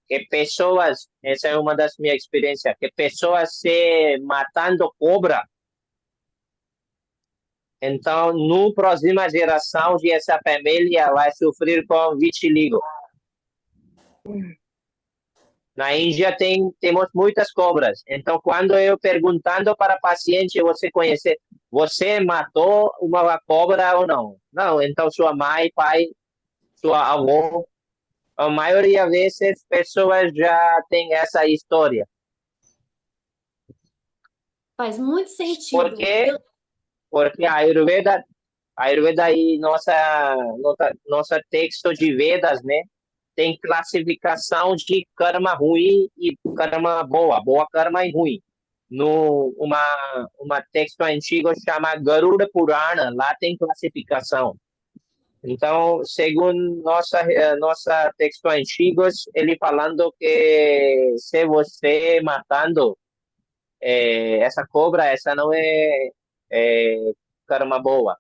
Que pessoas, essa é uma das minhas experiências, que pessoas se matando cobra. Então, no próxima geração de essa família vai sofrer com vitiligo. Na Índia temos muitas cobras. Então, quando eu perguntando para paciente, você matou uma cobra ou não? Não. Então, sua mãe, pai, sua avó a maioria das vezes pessoas já têm essa história. Faz muito sentido. Por quê? Porque a Ayurveda e nossa texto de Vedas, né, tem classificação de karma ruim e karma boa karma e ruim. No uma texto antigo chama Garuda Purana, lá tem classificação. Então, segundo nossa texto antigos, ele falando que se você matando essa cobra, essa não é karma boa.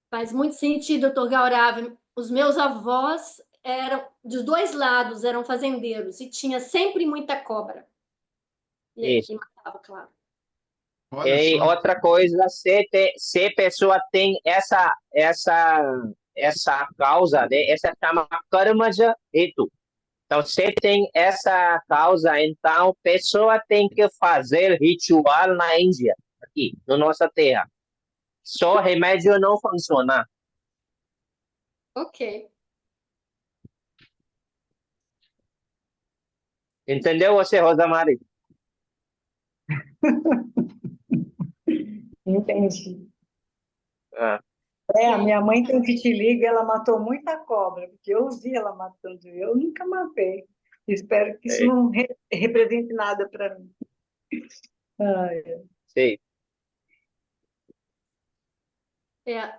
Faz muito sentido, doutor Gaurav. Os meus avós eram, dos dois lados, eram fazendeiros e tinha sempre muita cobra. Isso. E matava, claro. Olha E só. outra coisa, se a pessoa tem essa causa, né, essa chama karmaja hetu. Então, se tem essa causa, então a pessoa tem que fazer ritual na Índia, aqui, na nossa terra. Só remédio não funciona. Ok. Entendeu você, Rosamari? Entendi. Ah, A minha mãe tem vitiligo, ela matou muita cobra, porque eu vi ela matando, eu nunca matei. Espero que isso não represente nada para mim. sim.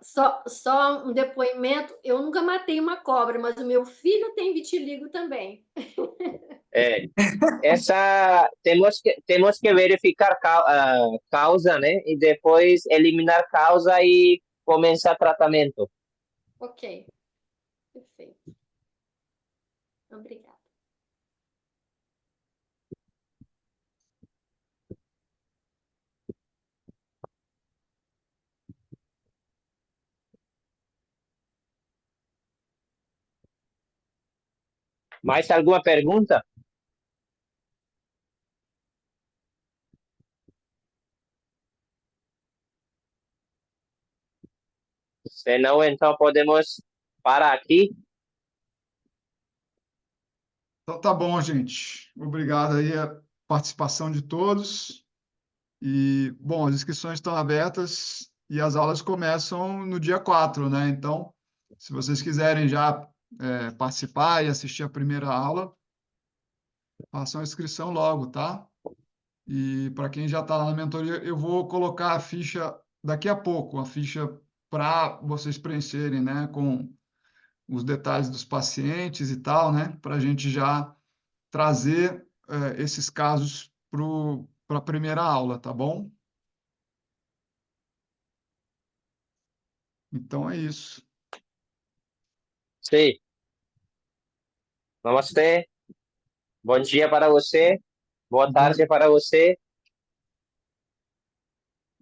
Só um depoimento, eu nunca matei uma cobra, mas o meu filho tem vitiligo também. Temos que verificar causa, né? E depois eliminar causa e começar tratamento. Ok. Perfeito. Obrigada. Mais alguma pergunta? Se não, então podemos parar aqui. Então tá bom, gente. Obrigado aí a participação de todos. E, bom, as inscrições estão abertas e as aulas começam no dia 4, né? Então, se vocês quiserem já participar e assistir a primeira aula, façam a inscrição logo, tá? E para quem já está lá na mentoria, eu vou colocar a ficha daqui a pouco, a ficha para vocês preencherem, né? Com os detalhes dos pacientes e tal, né? Para a gente já trazer esses casos para a primeira aula, tá bom? Então é isso. Sim. Namastê. Bom dia para você. Boa tarde para você.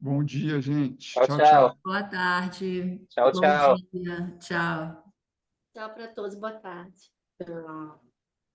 Bom dia, gente. Tchau, Tchau, tchau. tchau. Boa tarde. Tchau, Bom tchau. dia. Tchau. Tchau para todos. Boa tarde. Tchau.